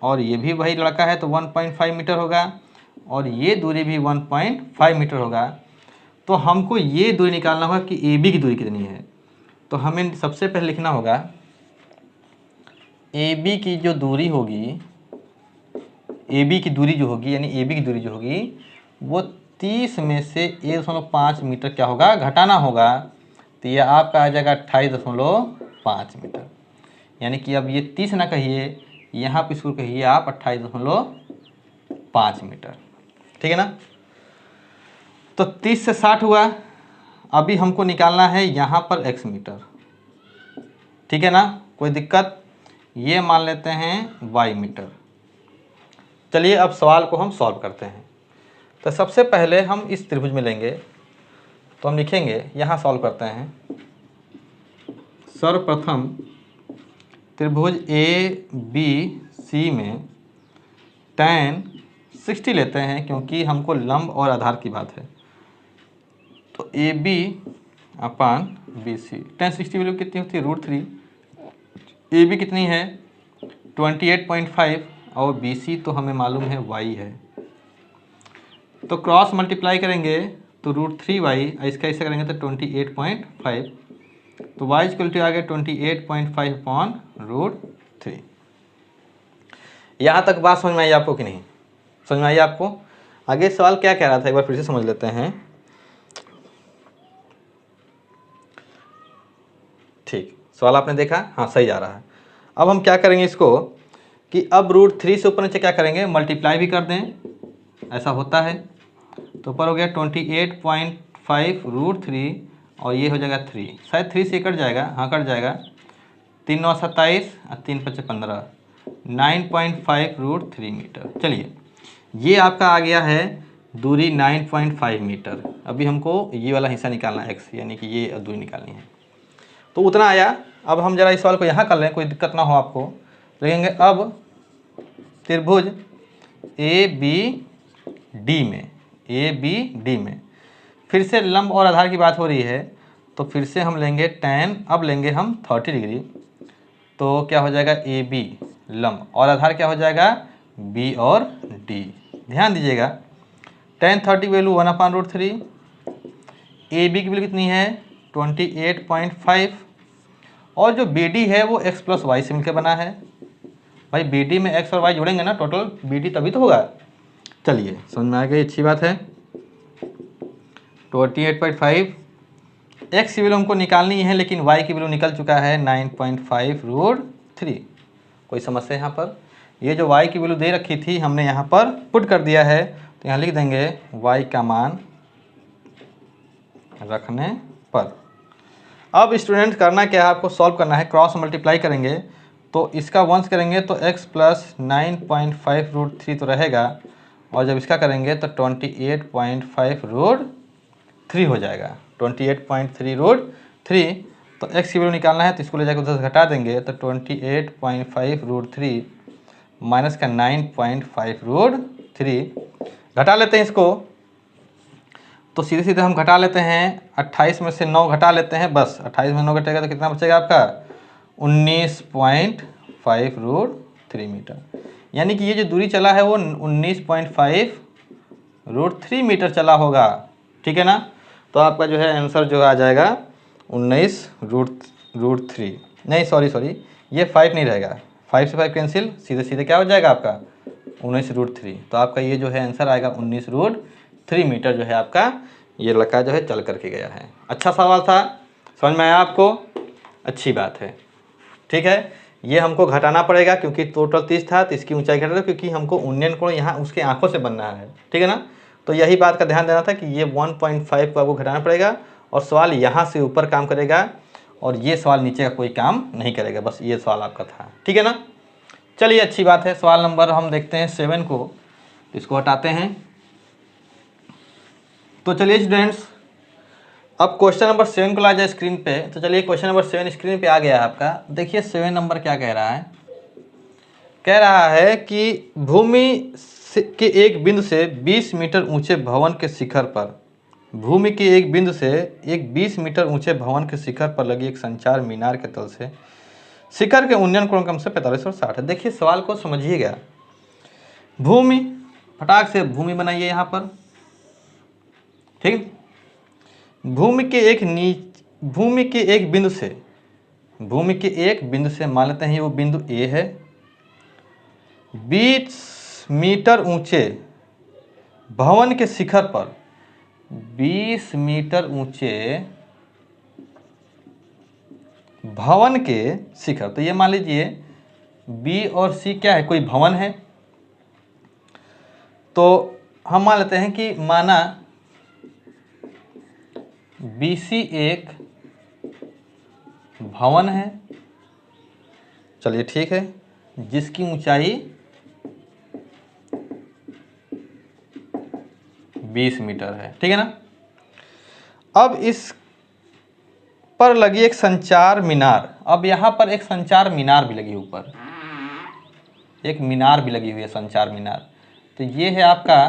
और ये भी वही लड़का है तो 1.5 मीटर होगा, और ये दूरी भी 1.5 मीटर होगा। तो हमको ये दूरी निकालना होगा कि ए बी की दूरी कितनी है। तो हमें सबसे पहले लिखना होगा ए बी की जो दूरी होगी, ए बी की दूरी जो होगी, यानी ए बी की दूरी जो होगी वो 30 में से 1.5 मीटर क्या होगा घटाना होगा। तो ये आपका आ जाएगा 28.5 मीटर। यानी कि अब ये 30 ना कहिए, यहाँ पर इसको कहिए आप 28.5 मीटर। ठीक है ना। तो 30 से 60 हुआ। अभी हमको निकालना है यहाँ पर x मीटर, ठीक है ना, कोई दिक्कत। ये मान लेते हैं y मीटर। चलिए अब सवाल को हम सॉल्व करते हैं। तो सबसे पहले हम इस त्रिभुज में लेंगे, तो हम लिखेंगे, यहाँ सॉल्व करते हैं। सर्वप्रथम त्रिभुज ABC में tan 60 लेते हैं, क्योंकि हमको लंब और आधार की बात है। तो AB अपान BC, tan 60 वैल्यू कितनी होती है, √3। AB कितनी है 28.5 और BC तो हमें मालूम है y है। तो क्रॉस मल्टीप्लाई करेंगे तो √3y, इसका ऐसा करेंगे तो 28.5, तो y इक्वल टू आ गया 28.5 अपॉन √3। यहाँ तक बात समझ में आई आपको कि नहीं? समझ में आई आपको? आगे सवाल क्या कह रहा था एक बार फिर से समझ लेते हैं। ठीक, सवाल आपने देखा, हाँ सही जा रहा है। अब हम क्या करेंगे इसको कि अब √3 से ऊपर नीचे क्या करेंगे, मल्टीप्लाई भी कर दें, ऐसा होता है। तो ऊपर हो गया 28.5 √3 और ये हो जाएगा 3, शायद 3 से कट जाएगा, हाँ कट जाएगा। 3 9 27 और 3 5 15, 9.5 √3 मीटर। चलिए ये आपका आ गया है दूरी 9.5 मीटर। अभी हमको ये वाला हिस्सा निकालना है x, यानी कि ये दूरी निकालनी है, तो उतना आया। अब हम जरा इस सवाल को यहाँ कर लें, कोई दिक्कत ना हो आपको। देखेंगे अब त्रिभुज ABD में फिर से लंब और आधार की बात हो रही है, तो फिर से हम लेंगे tan, अब लेंगे हम 30 डिग्री। तो क्या हो जाएगा AB लंब और आधार क्या हो जाएगा B और D। ध्यान दीजिएगा tan 30 वैल्यू 1/√3, AB की वैल्यू कितनी है 28.5 और जो BD है वो x + y से मिलकर बना है। भाई BD में x और y जोड़ेंगे ना टोटल BD तभी तो होगा। चलिए समझ में आ गई, अच्छी बात है। 28.5, x की वैल्यू हमको निकालनी है, लेकिन y की वैल्यू निकल चुका है 9.5 √3। कोई समस्या यहाँ पर? ये जो y की वैल्यू दे रखी थी हमने यहाँ पर पुट कर दिया है, तो यहाँ लिख देंगे y का मान रखने पर। अब स्टूडेंट करना क्या है, आपको सॉल्व करना है। क्रॉस मल्टीप्लाई करेंगे तो इसका वंश करेंगे तो x + 9.5 √3 तो रहेगा, और जब इसका करेंगे तो 28.5 √3 हो जाएगा। 28.3 √3, तो x की वैल्यू निकालना है, तो इसको ले जाकर उधर से घटा देंगे तो 28.5 √3 माइनस का 9.5 √3, घटा लेते हैं इसको, तो सीधे सीधे हम घटा लेते हैं। 28 में से 9 घटा लेते हैं, बस 28 में 9 घटेगा तो कितना बचेगा आपका 19.5 √3 मीटर। यानी कि ये जो दूरी चला है वो 19.5 √3 मीटर चला होगा, ठीक है ना। तो आपका जो है आंसर जो आ जाएगा 19 √3, नहीं सॉरी ये 5 नहीं रहेगा, 5 से 5 कैंसिल, सीधे सीधे क्या हो जाएगा आपका 19 √3। तो आपका ये जो है आंसर आएगा 19 √3 मीटर जो है आपका ये लड़का जो है चल करके गया है। अच्छा सवाल था, समझ में आया आपको? अच्छी बात है, ठीक है। ये हमको घटाना पड़ेगा क्योंकि टोटल 30 था, तो इसकी ऊंचाई घटा दो, क्योंकि हमको उन्नयन कोण यहाँ उसके आंखों से बनना है, ठीक है ना। तो यही बात का ध्यान देना था कि ये 1.5 को आपको घटाना पड़ेगा, और सवाल यहाँ से ऊपर काम करेगा और ये सवाल नीचे का कोई काम नहीं करेगा। बस ये सवाल आपका था, ठीक है ना। चलिए अच्छी बात है। सवाल नंबर हम देखते हैं 7 को, इसको हटाते हैं। तो चलिए स्टूडेंट्स अब क्वेश्चन नंबर 7 को ला जाए स्क्रीन पे। तो चलिए क्वेश्चन नंबर 7 स्क्रीन पे आ गया है आपका। देखिए 7 नंबर क्या कह रहा है, कह रहा है कि भूमि के एक बिंदु से 20 मीटर ऊंचे भवन के शिखर पर, भूमि के एक बिंदु से एक 20 मीटर ऊंचे भवन के शिखर पर लगी एक संचार मीनार के तल से शिखर के उन्नयन कोण कम से 45 और 60 है। देखिए सवाल को समझिएगा। भूमि, फटाक से भूमि बनाइए यहाँ पर, ठीक। भूमि के एक बिंदु से मान लेते हैं ये वो बिंदु ए है, 20 मीटर ऊंचे भवन के शिखर पर, 20 मीटर ऊंचे भवन के शिखर, तो ये मान लीजिए बी और सी क्या है, कोई भवन है। तो हम मान लेते हैं कि माना BC एक भवन है, चलिए ठीक है, जिसकी ऊंचाई 20 मीटर है, ठीक है ना। अब इस पर लगी एक संचार मीनार, अब यहाँ पर एक संचार मीनार भी लगी, ऊपर एक मीनार भी लगी हुई है, संचार मीनार। तो ये है आपका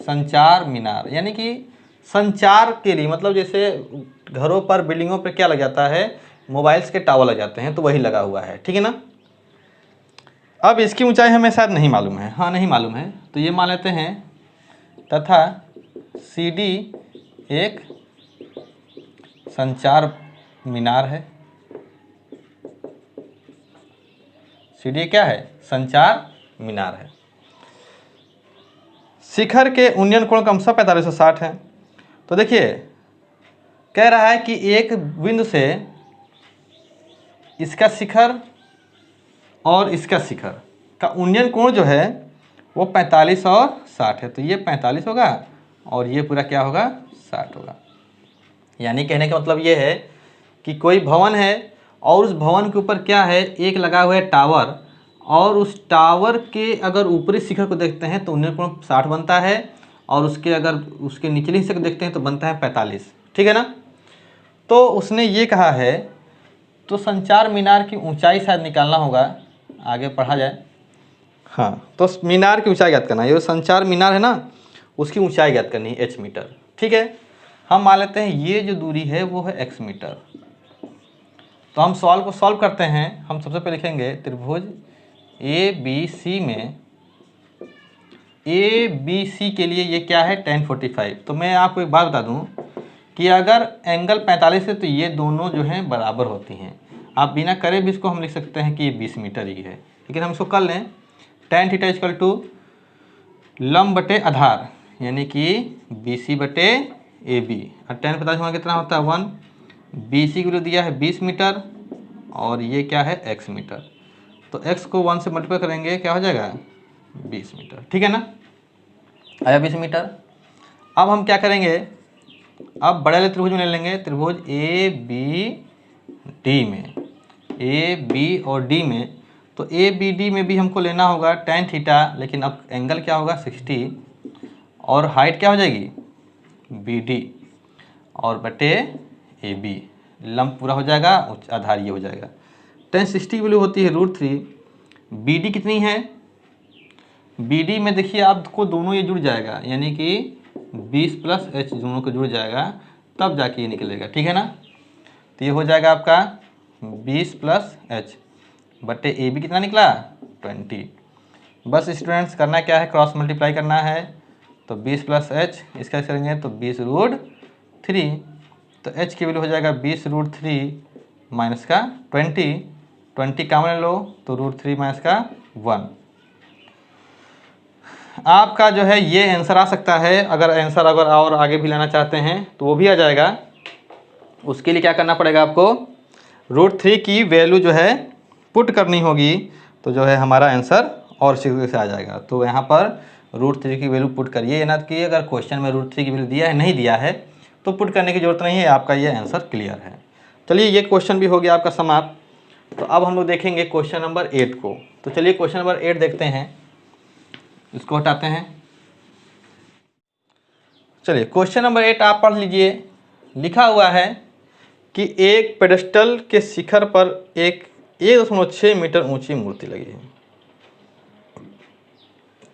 संचार मीनार, यानी कि संचार के लिए, मतलब जैसे घरों पर, बिल्डिंगों पर क्या लग जाता है, मोबाइल्स के टावर लग जाते हैं, तो वही लगा हुआ है, ठीक है ना। अब इसकी ऊंचाई हमें शायद नहीं मालूम है, हाँ नहीं मालूम है, तो ये मान लेते हैं तथा CD एक संचार मीनार है। CD क्या है, संचार मीनार है। शिखर के उन्नयन कोण क्रमशः 4560 है। तो देखिए कह रहा है कि एक बिंदु से इसका शिखर और इसका शिखर का उन्नयन कोण जो है वो 45 और 60 है। तो ये 45 होगा और ये पूरा क्या होगा, 60 होगा। यानी कहने का मतलब ये है कि कोई भवन है और उस भवन के ऊपर क्या है, एक लगा हुआ है टावर, और उस टावर के अगर ऊपरी शिखर को देखते हैं तो उन्नयन कोण 60 बनता है, और उसके अगर उसके निचले हिस्से को देखते हैं तो बनता है 45, ठीक है ना। तो उसने ये कहा है, तो संचार मीनार की ऊंचाई शायद निकालना होगा, आगे पढ़ा जाए। हाँ, तो मीनार की ऊंचाई ज्ञात करना है, ये संचार मीनार है ना, उसकी ऊंचाई ज्ञात करनी है h मीटर, ठीक है। हम मान लेते हैं ये जो दूरी है वो है x मीटर। तो हम सवाल को सॉल्व करते हैं। हम सबसे पहले लिखेंगे त्रिभुज ABC में ABC के लिए ये क्या है, tan 45। तो मैं आपको एक बात बता दूं कि अगर एंगल 45 है तो ये दोनों जो हैं बराबर होती हैं। आप बिना करे भी इसको हम लिख सकते हैं कि ये 20 मीटर ही है, लेकिन हम इसको कर लें tan थीटा इक्वल टू लंब बटे आधार, यानी कि BC बटे AB, और tan 45 वहाँ कितना होता है 1। BC की वैल्यू दिया है 20 मीटर और ये क्या है x मीटर। तो x को 1 से मल्टीप्लाई करेंगे, क्या हो जाएगा 20 मीटर, ठीक है ना, आया 20 मीटर। अब हम क्या करेंगे, अब बड़े वाले त्रिभुज में ले लेंगे, त्रिभुज ABD में, AB और D में। तो ABD में भी हमको लेना होगा tan थीटा, लेकिन अब एंगल क्या होगा 60, और हाइट क्या हो जाएगी BD और बटे AB, लंब पूरा हो जाएगा, आधार ये हो जाएगा। tan 60 की वैल्यू होती है √3। BD कितनी है, BD में देखिए आपको दोनों ये जुड़ जाएगा, यानी कि 20 + h दोनों को जुड़ जाएगा, तब जाके ये निकलेगा, ठीक है ना। तो ये हो जाएगा आपका 20 + h बटे AB कितना निकला 20। बस स्टूडेंट्स करना क्या है, क्रॉस मल्टीप्लाई करना है। तो 20 + h इसका करेंगे तो 20 √3, तो h की वैल्यू हो जाएगा 20 √3 माइनस का 20 कॉमन लो तो √3 माइनस का 1। आपका जो है ये आंसर आ सकता है। अगर आंसर अगर और आगे भी लेना चाहते हैं तो वो भी आ जाएगा। उसके लिए क्या करना पड़ेगा आपको, √3 की वैल्यू जो है पुट करनी होगी, तो जो है हमारा आंसर और सीधे से आ जाएगा। तो यहाँ पर √3 की वैल्यू पुट करिए, ना कि अगर क्वेश्चन में √3 की वैल्यू दिया है नहीं दिया है तो पुट करने की जरूरत नहीं है, आपका ये आंसर क्लियर है। चलिए ये क्वेश्चन भी हो गया आपका समाप्त। तो अब हम लोग देखेंगे क्वेश्चन नंबर 8 को। तो चलिए क्वेश्चन नंबर 8 देखते हैं, इसको हटाते हैं। चलिए क्वेश्चन नंबर 8 आप पढ़ लीजिए। लिखा हुआ है कि एक पेडेस्टल के शिखर पर एक 1.6 मीटर ऊंची मूर्ति लगी है।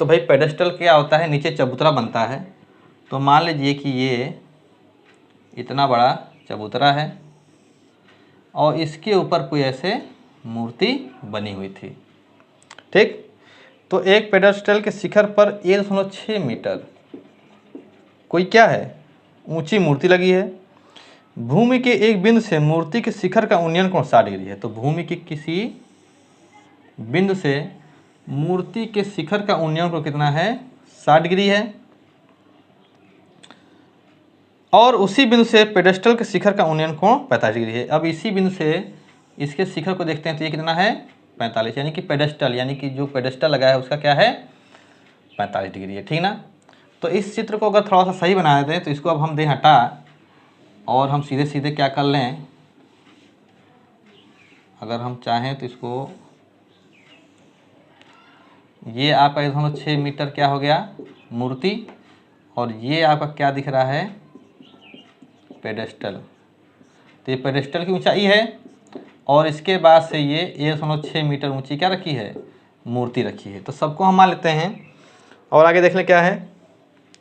तो भाई पेडेस्टल क्या होता है, नीचे चबूतरा बनता है। तो मान लीजिए कि ये इतना बड़ा चबूतरा है और इसके ऊपर कोई ऐसे मूर्ति बनी हुई थी, ठीक। तो एक पेडेस्टल के शिखर पर 1.6 मीटर कोई क्या है, ऊंची मूर्ति लगी है। भूमि के एक बिंदु से मूर्ति के शिखर का उन्नयन कोण 60 डिग्री है। तो भूमि के किसी बिंदु से मूर्ति के शिखर का उन्नयन कोण कितना है, 60 डिग्री है। और उसी बिंदु से पेडेस्टल के शिखर का उन्नयन कोण 45 डिग्री है। अब इसी बिंदु से इसके शिखर को देखते हैं तो ये कितना है 45, यानी कि पेडेस्टल, यानी कि जो पेडेस्टल लगा है उसका क्या है 45 डिग्री है, ठीक ना। तो इस चित्र को अगर थोड़ा सा सही बना देते हैं तो इसको अब हम दें हटा और हम सीधे सीधे क्या कर लें, अगर हम चाहें तो इसको, ये आपका 1.6 मीटर क्या हो गया मूर्ति, और ये आपका क्या दिख रहा है पेडेस्टल। तो ये पेडेस्टल की ऊंचाई है और इसके बाद से ये 1.6 मीटर ऊंची क्या रखी है मूर्ति रखी है। तो सबको हम मान लेते हैं और आगे देख लें क्या है।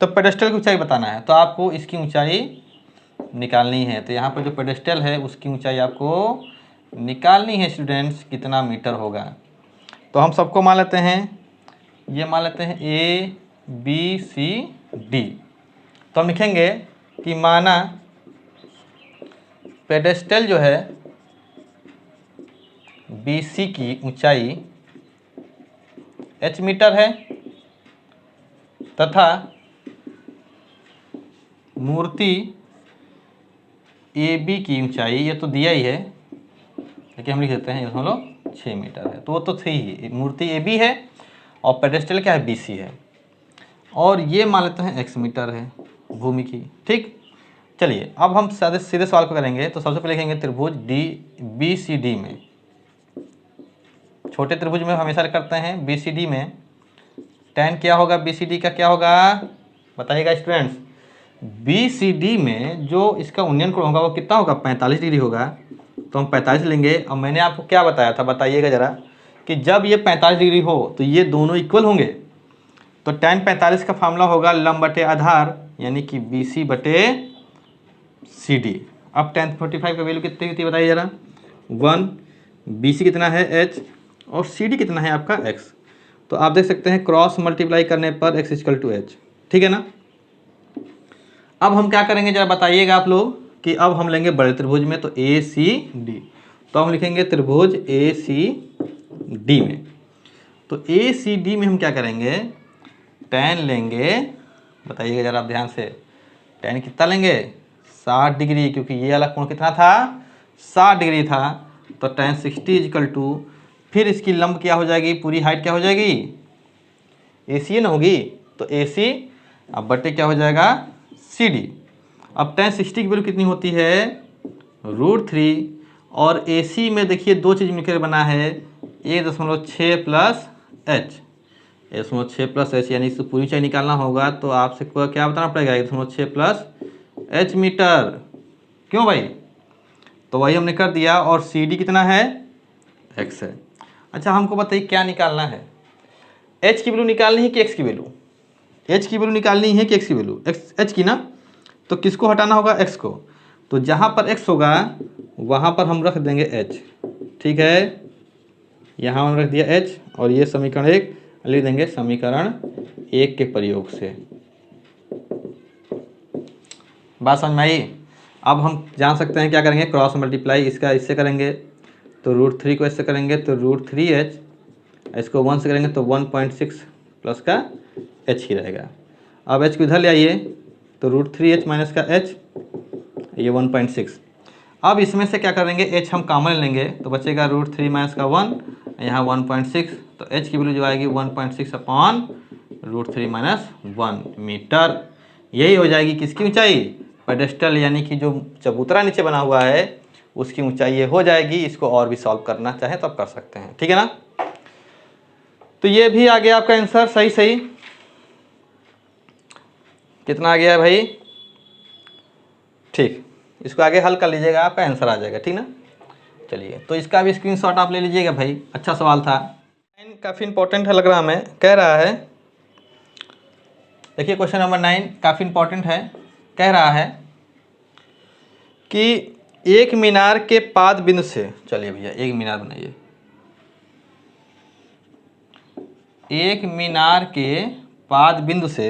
तो पेडेस्टल की ऊंचाई बताना है तो आपको इसकी ऊंचाई निकालनी है। तो यहाँ पर जो पेडेस्टल है उसकी ऊंचाई आपको निकालनी है स्टूडेंट्स, कितना मीटर होगा। तो हम सबको मान लेते हैं, ये मान लेते हैं ABCD। तो हम लिखेंगे कि माना पेडेस्टल जो है BC की ऊंचाई h मीटर है तथा मूर्ति AB की ऊंचाई, ये तो दिया ही है लेकिन हम लिख देते हैं 1.6 मीटर है। तो वो तो थी ही, मूर्ति AB है और पेडेस्टल क्या है BC है, और ये मान लेते हैं x मीटर है भूमि की। ठीक, चलिए अब हम सीधे सवाल को करेंगे। तो सबसे पहले लिखेंगे त्रिभुज BCD में, छोटे त्रिभुज में हमेशा करते हैं BCD में tan क्या होगा, BCD का क्या होगा बताइएगा स्टूडेंट्स। BCD में जो इसका उन्नयन कोण होगा वो कितना होगा 45 डिग्री होगा। तो हम 45 लेंगे। और मैंने आपको क्या बताया था बताइएगा ज़रा, कि जब ये 45 डिग्री हो तो ये दोनों इक्वल होंगे। तो tan 45 का फार्मूला होगा लंब बटे आधार, यानी कि BC बटे CD। अब tan 45 का वैल्यू कितनी होती है बताइए ज़रा, 1, BC कितना है h और CD कितना है आपका x। तो आप देख सकते हैं क्रॉस मल्टीप्लाई करने पर x = h, ठीक है ना। अब हम क्या करेंगे जरा बताइएगा आप लोग, कि अब हम लेंगे बड़े त्रिभुज में तो ACD। तो हम लिखेंगे त्रिभुज ACD में। तो ACD में हम क्या करेंगे, tan लेंगे, बताइएगा जरा आप ध्यान से, tan कितना लेंगे 60 डिग्री, क्योंकि ये वाला कोण कितना था 60 डिग्री था। तो tan 60 = फिर इसकी लंब क्या हो जाएगी, पूरी हाइट क्या हो जाएगी AC ना होगी, तो AC अब बटे क्या हो जाएगा CD। अब tan 60 की वैल्यू कितनी होती है √3, और AC में देखिए दो चीज़ मिलकर बना है 1.6 प्लस h, 1.6 प्लस h, यानी इसको पूरी ऊंचाई निकालना होगा। तो आपसे क्या बताना पड़ेगा 1.6 प्लस h मीटर, क्यों भाई। तो वही हमने कर दिया। और CD कितना है x है। अच्छा हमको बताइए क्या निकालना है, h की वैल्यू निकालनी है कि x की वैल्यू, h की वैल्यू निकालनी है कि x की वैल्यू, h की ना। तो किसको हटाना होगा x को। तो जहाँ पर x होगा वहाँ पर हम रख देंगे h, ठीक है। यहाँ हमने रख दिया h और ये समीकरण 1 लिख देंगे समीकरण 1 के प्रयोग से। बात समझ में आई। अब हम जान सकते हैं क्या करेंगे, क्रॉस मल्टीप्लाई इसका इससे करेंगे तो √3 को इससे करेंगे तो √3h, इसको 1 से करेंगे तो 1.6 प्लस का h ही रहेगा। अब h को इधर ले आइए तो √3h माइनस का h, ये 1.6। अब इसमें से क्या करेंगे h हम कॉमन लेंगे तो बचेगा √3 माइनस का 1, यहाँ 1.6। तो h की वैल्यू जो आएगी 1.6 अपॉन √3 माइनस 1 मीटर। यही हो जाएगी किसकी ऊंचाई पेडेस्टल, यानी कि जो चबूतरा नीचे बना हुआ है उसकी ऊंचाई ये हो जाएगी। इसको और भी सॉल्व करना चाहे तो आप कर सकते हैं, ठीक है ना। तो ये भी आ गया आपका आंसर सही सही। कितना आ गया है भाई, ठीक, इसको आगे हल कर लीजिएगा आपका आंसर आ जाएगा, ठीक ना। चलिए तो इसका भी स्क्रीनशॉट आप ले लीजिएगा भाई, अच्छा सवाल था, काफ़ी इंपॉर्टेंट है लग रहा हमें। कह रहा है, देखिए क्वेश्चन नंबर 9 काफ़ी इंपॉर्टेंट है। कह रहा है कि एक मीनार के पाद बिंदु से, चलिए भैया एक मीनार बनाइए, एक मीनार के पाद बिंदु से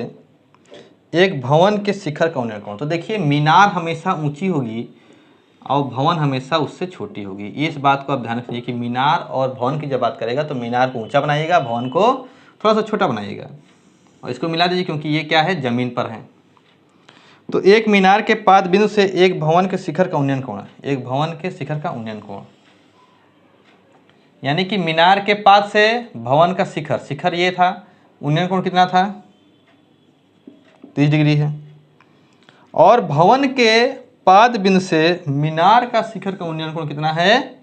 एक भवन के शिखर का उन्नयन कोण। तो देखिए मीनार हमेशा ऊंची होगी और भवन हमेशा उससे छोटी होगी। इस बात को आप ध्यान रखिए कि मीनार और भवन की जब बात करेगा तो मीनार को ऊंचा बनाइएगा, भवन को थोड़ा सा छोटा बनाइएगा, और इसको मिला दीजिए क्योंकि ये क्या है ज़मीन पर है। तो एक मीनार के पाद बिंदु से एक भवन के शिखर का उन्नयन कोण, एक भवन के शिखर का उन्नयन कोण, यानी कि मीनार के पाद से भवन का शिखर, शिखर ये था, उन्नयन कोण कितना था 30 डिग्री है। और भवन के पाद बिंदु से मीनार का शिखर का उन्नयन कोण कितना है?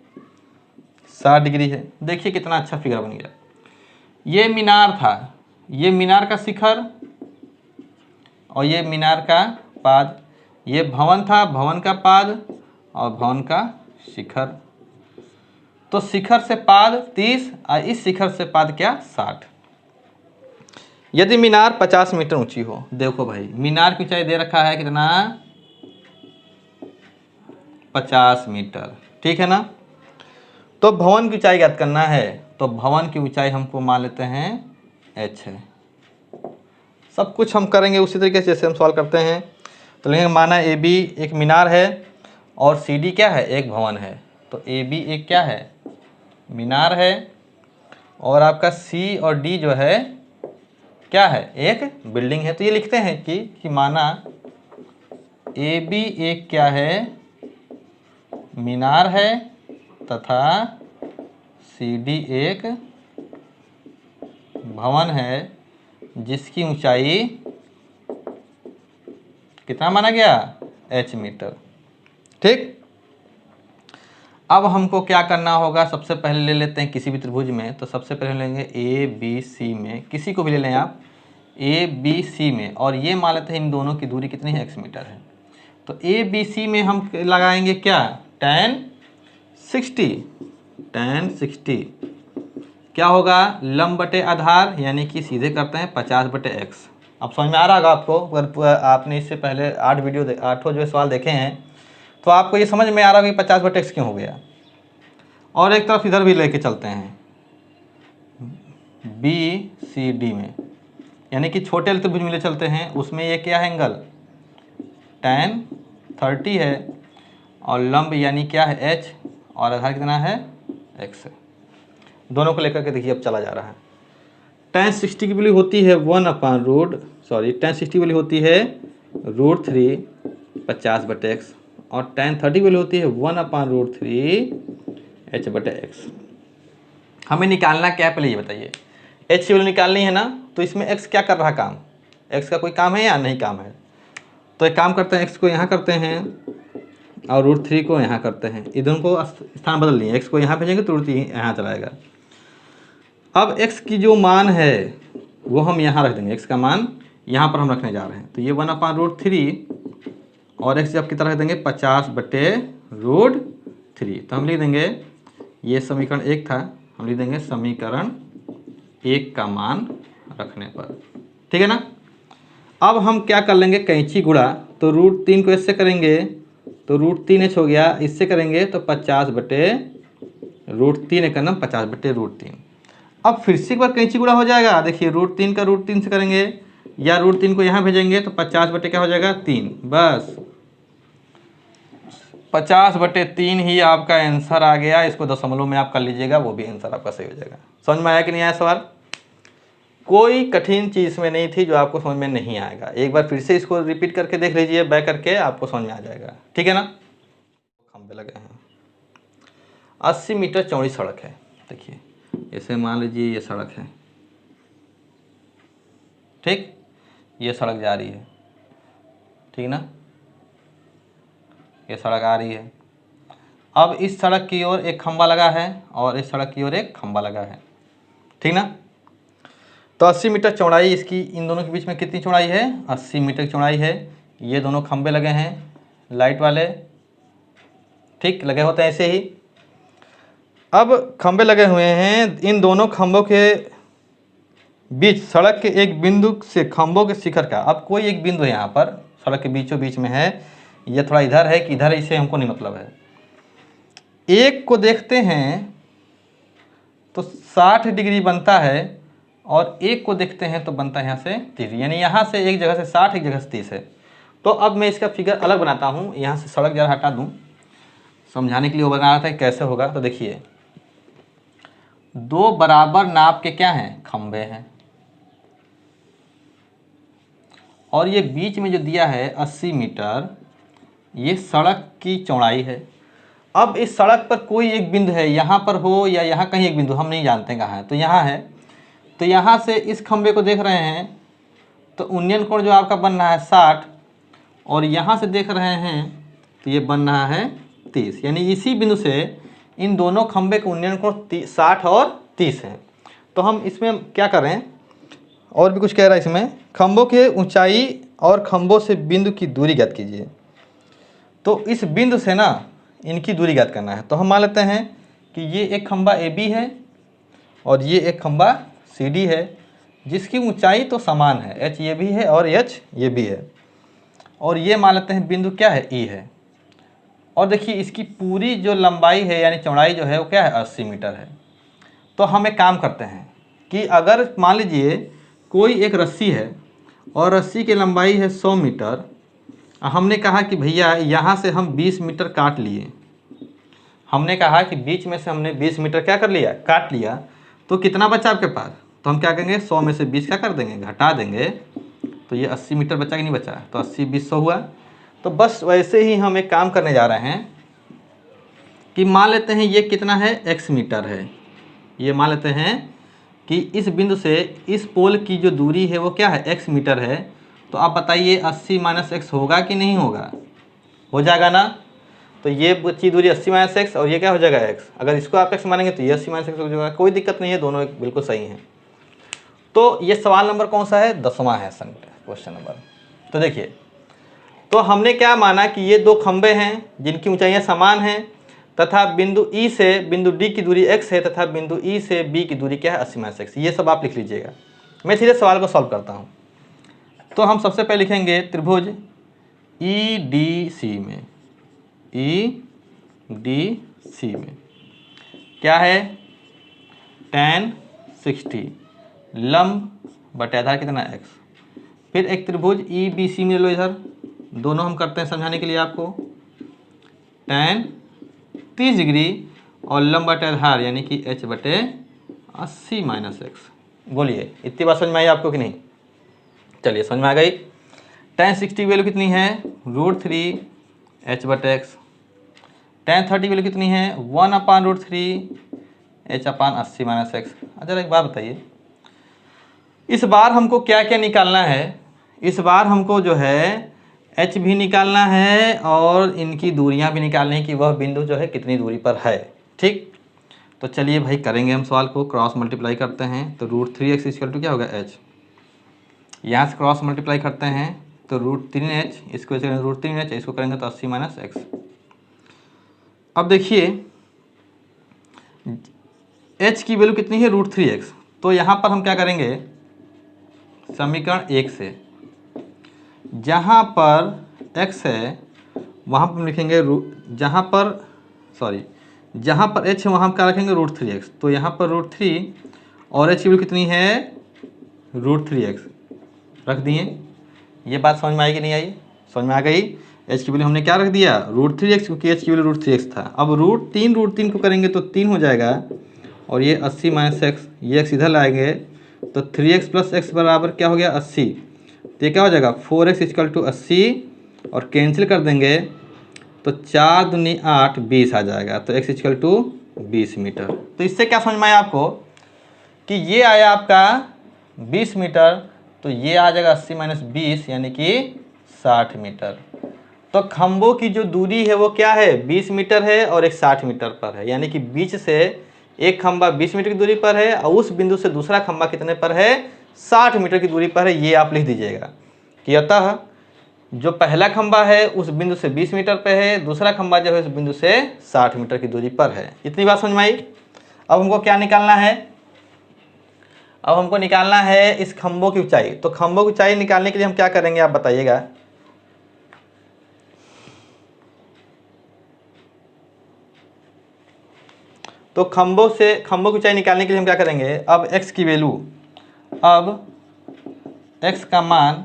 60 डिग्री है। देखिए कितना अच्छा फिगर बन गया। ये मीनार था, ये मीनार का शिखर और ये मीनार का पाद, ये भवन था, भवन का पाद और भवन का शिखर। तो शिखर से पाद 30 और इस शिखर से पाद क्या? 60। यदि मीनार 50 मीटर ऊंची हो, देखो भाई मीनार की ऊंचाई दे रखा है कितना? 50 मीटर, ठीक है ना। तो भवन की ऊंचाई ज्ञात करना है, तो भवन की ऊंचाई हमको मान लेते हैं h है। सब कुछ हम करेंगे उसी तरीके से जैसे हम सवाल करते हैं। तो लेकिन माना AB एक मीनार है और CD क्या है? एक भवन है। तो AB एक क्या है? मीनार है और आपका C और D जो है क्या है? एक बिल्डिंग है। तो ये लिखते हैं कि माना AB एक क्या है? मीनार है तथा CD एक भवन है जिसकी ऊंचाई कितना माना गया? h मीटर, ठीक। अब हमको क्या करना होगा? सबसे पहले ले लेते हैं किसी भी त्रिभुज में, तो सबसे पहले लेंगे ABC में, किसी को भी ले लें आप, ABC में, और ये मान लेते हैं इन दोनों की दूरी कितनी है? x मीटर है। तो ABC में हम लगाएंगे क्या? tan 60। tan 60 क्या होगा? लंब बटे आधार, यानी कि सीधे करते हैं 50 बटे x। अब समझ में आ रहा होगा आपको, अगर आपने इससे पहले 8 जो सवाल देखे हैं तो आपको ये समझ में आ रहा होगा कि 50 बटे x क्यों हो गया। और एक तरफ इधर भी लेके चलते हैं BCD में, यानी कि छोटे त्रिभुज में ले चलते हैं, उसमें ये क्या है? एंगल tan 30 है और लंब यानी क्या है? h, और आधार कितना है? x है। दोनों को लेकर के देखिए अब चला जा रहा है। tan 60 की वैल्यू होती है tan 60 की वैल्यू होती है √3 50 बटे x, और tan 30 की वैल्यू होती है 1/√3 h बटे x। हमें निकालना क्या है पहले ये बताइए। h की वैल्यू निकालनी है ना, तो इसमें x क्या कर रहा काम? x का कोई काम है या नहीं काम है? तो एक काम करते हैं, x को यहाँ करते हैं और √3 को यहाँ करते हैं। इधर को स्थान बदल लिए, x को यहाँ भेजेंगे तो √3 यहाँ चलाएगा। अब x की जो मान है वो हम यहाँ रख देंगे, x का मान यहाँ पर हम रखने जा रहे हैं। तो ये 1/√3 और x जब की तरह रख देंगे 50 बटे √3। तो हम लिख देंगे, ये समीकरण 1 था, हम लिख देंगे समीकरण 1 का मान रखने पर, ठीक है ना। अब हम क्या कर लेंगे? कैंची गुणा, तो √3 को इससे करेंगे तो √3h हो गया, इससे करेंगे तो 50 बटे √3 एक नाम 50 बटे √3। अब फिर से एक बार कैंची गुणा हो जाएगा। देखिए √3 का √3 से करेंगे या √3 को यहाँ भेजेंगे तो 50 बटे क्या हो जाएगा? 3। बस 50 बटे 3 ही आपका आंसर आ गया। इसको दशमलव में आप कर लीजिएगा, वो भी आंसर आपका सही हो जाएगा। समझ में आया कि नहीं आया सवाल? कोई कठिन चीज़ इसमें नहीं थी जो आपको समझ में नहीं आएगा। एक बार फिर से इसको रिपीट करके देख लीजिए, बैक करके, आपको समझ में आ जाएगा, ठीक है ना। खंबे लगे हैं, 80 मीटर चौड़ी सड़क है। देखिए ऐसे मान लीजिए ये सड़क है, ठीक, ये सड़क जा रही है, ठीक ना, ये सड़क आ रही है। अब इस सड़क की ओर एक खंबा लगा है और इस सड़क की ओर एक खंबा लगा है, ठीक ना। तो 80 मीटर चौड़ाई इसकी, इन दोनों के बीच में कितनी चौड़ाई है? 80 मीटर चौड़ाई है। ये दोनों खंबे लगे हैं लाइट वाले, ठीक, लगे होते हैं ऐसे ही। अब खंबे लगे हुए हैं, इन दोनों खंभों के बीच सड़क के एक बिंदु से खंभों के शिखर का, अब कोई एक बिंदु है यहाँ पर सड़क के बीचों बीच में है, ये थोड़ा इधर है कि इधर, इसे हमको नहीं मतलब है। एक को देखते हैं तो 60 डिग्री बनता है और एक को देखते हैं तो बनता है यहाँ से 30, यानी यहाँ से एक जगह से 60, एक जगह से 30 है। तो अब मैं इसका फिगर अलग बनाता हूँ, यहाँ से सड़क जरा हटा दूँ, समझाने के लिए वो बना रहा था कि कैसे होगा। तो देखिए दो बराबर नाप के क्या हैं? खंबे हैं, और ये बीच में जो दिया है 80 मीटर, ये सड़क की चौड़ाई है। अब इस सड़क पर कोई एक बिंदु है, यहाँ पर हो या यहाँ कहीं एक बिंदु, हम नहीं जानते कहाँ है, तो यहाँ है। तो यहाँ से इस खंबे को देख रहे हैं तो उन्नयन कोण जो आपका बन रहा है 60 और यहाँ से देख रहे हैं तो ये बन रहा है 30, यानी इसी बिंदु से इन दोनों खंबे का उन्नयन कोण 60 और 30 है। तो हम इसमें क्या करें, और भी कुछ कह रहा है इसमें, खंभों के ऊंचाई और खंभों से बिंदु की दूरी ज्ञात कीजिए। तो इस बिंदु से ना इनकी दूरी ज्ञात करना है। तो हम मान लेते हैं कि ये एक खंभा AB है और ये एक खंभा CD है, जिसकी ऊंचाई तो समान है, H ये भी है और H ये भी है, और ये मान लेते हैं बिंदु क्या है, E है। और देखिए इसकी पूरी जो लंबाई है यानी चौड़ाई जो है वो क्या है, 80 मीटर है। तो हम एक काम करते हैं कि अगर मान लीजिए कोई एक रस्सी है और रस्सी की लंबाई है 100 मीटर, हमने कहा कि भैया यहाँ से हम 20 मीटर काट लिए, हमने कहा कि बीच में से हमने 20 मीटर क्या कर लिया, काट लिया, तो कितना बचा आपके पास, तो हम क्या करेंगे 100 में से 20 क्या कर देंगे, घटा देंगे, तो ये 80 मीटर बचा कि नहीं बचा, तो 80 20 100 हुआ। तो बस वैसे ही हम एक काम करने जा रहे हैं कि मान लेते हैं ये कितना है, x मीटर है, ये मान लेते हैं कि इस बिंदु से इस पोल की जो दूरी है वो क्या है, x मीटर है। तो आप बताइए 80 - x होगा कि नहीं होगा, हो जाएगा ना। तो ये बची दूरी 80 - x और ये क्या हो जाएगा x, अगर इसको आप x मानेंगे तो ये 80 - x हो जाएगा, कोई दिक्कत नहीं है, दोनों बिल्कुल सही हैं। तो ये सवाल नंबर कौन सा है, 10वां है क्वेश्चन नंबर। तो देखिए, तो हमने क्या माना कि ये दो खंबे हैं जिनकी ऊंचाइयां समान हैं तथा बिंदु E से बिंदु D की दूरी x है तथा बिंदु E से B की दूरी क्या है, 80 - x। ये सब आप लिख लीजिएगा, मैं सीधे सवाल को सॉल्व करता हूँ। तो हम सबसे पहले लिखेंगे त्रिभुज EDC में, EDC में क्या है, tan 60 लंब बटे आधार कितना x। फिर एक त्रिभुज EBC में लो, इधर दोनों हम करते हैं समझाने के लिए आपको, tan 30 डिग्री और लंब बटे आधार यानी कि h बटे 80 - x। बोलिए इतनी बात समझ में आई आपको कि नहीं, चलिए समझ में आ गई। tan 60 की वैल्यू कितनी है, √3 h बटे x। tan 30 की वैल्यू कितनी है, 1/√3 h अपान 80 - x। अच्छा एक बात बताइए, इस बार हमको क्या क्या निकालना है, इस बार हमको जो है h भी निकालना है और इनकी दूरियां भी निकालनी है कि वह बिंदु जो है कितनी दूरी पर है, ठीक। तो चलिए भाई करेंगे हम सवाल को, क्रॉस मल्टीप्लाई करते हैं तो √3x = क्या होगा, h। यहाँ से क्रॉस मल्टीप्लाई करते हैं तो √3h, इसको √3h, इसको करेंगे तो 80 - x। अब देखिए h की वैल्यू कितनी है, √3x। तो यहाँ पर हम क्या करेंगे, समीकरण 1 से जहाँ पर x है वहाँ पर हम लिखेंगे जहाँ पर h है वहाँ हम क्या रखेंगे, √3x। तो यहाँ पर √3 और h की वैल्यू कितनी है, √3x रख दिए। ये बात समझ में आई कि नहीं आई, समझ में आ गई। h की वैल्यू हमने क्या रख दिया, √3x, क्योंकि h की वैल्यू √3x था। अब √3 को करेंगे तो 3 हो जाएगा और ये 80 - x, ये x इधर लाएंगे तो 3x + x बराबर क्या हो गया, 80। तो ये क्या हो जाएगा, 4x = 80 और कैंसिल कर देंगे तो 4 दूनी 8, 20 आ जाएगा। तो x = 20 मीटर। तो इससे क्या समझ में आया आपको कि ये आया आपका 20 मीटर, तो ये आ जाएगा 80 - 20 यानी कि 60 मीटर। तो खंभों की जो दूरी है वो क्या है, 20 मीटर है और एक 60 मीटर पर है, यानी कि बीच से एक खंभा 20 मीटर की दूरी पर है और उस बिंदु से दूसरा खंभा कितने पर है, 60 मीटर की दूरी पर है। ये आप लिख दीजिएगा कि अतः जो पहला खंभा है उस बिंदु से 20 मीटर पे है, दूसरा खंभा जो है उस बिंदु से 60 मीटर की दूरी पर है। इतनी बात समझ में आई। अब हमको क्या निकालना है, अब हमको निकालना है इस खंभों की ऊंचाई। तो खंभों की ऊंचाई निकालने के लिए हम क्या करेंगे आप बताइएगा। तो खंभों की ऊंचाई निकालने के लिए हम क्या करेंगे, अब x की वैल्यू, अब x का मान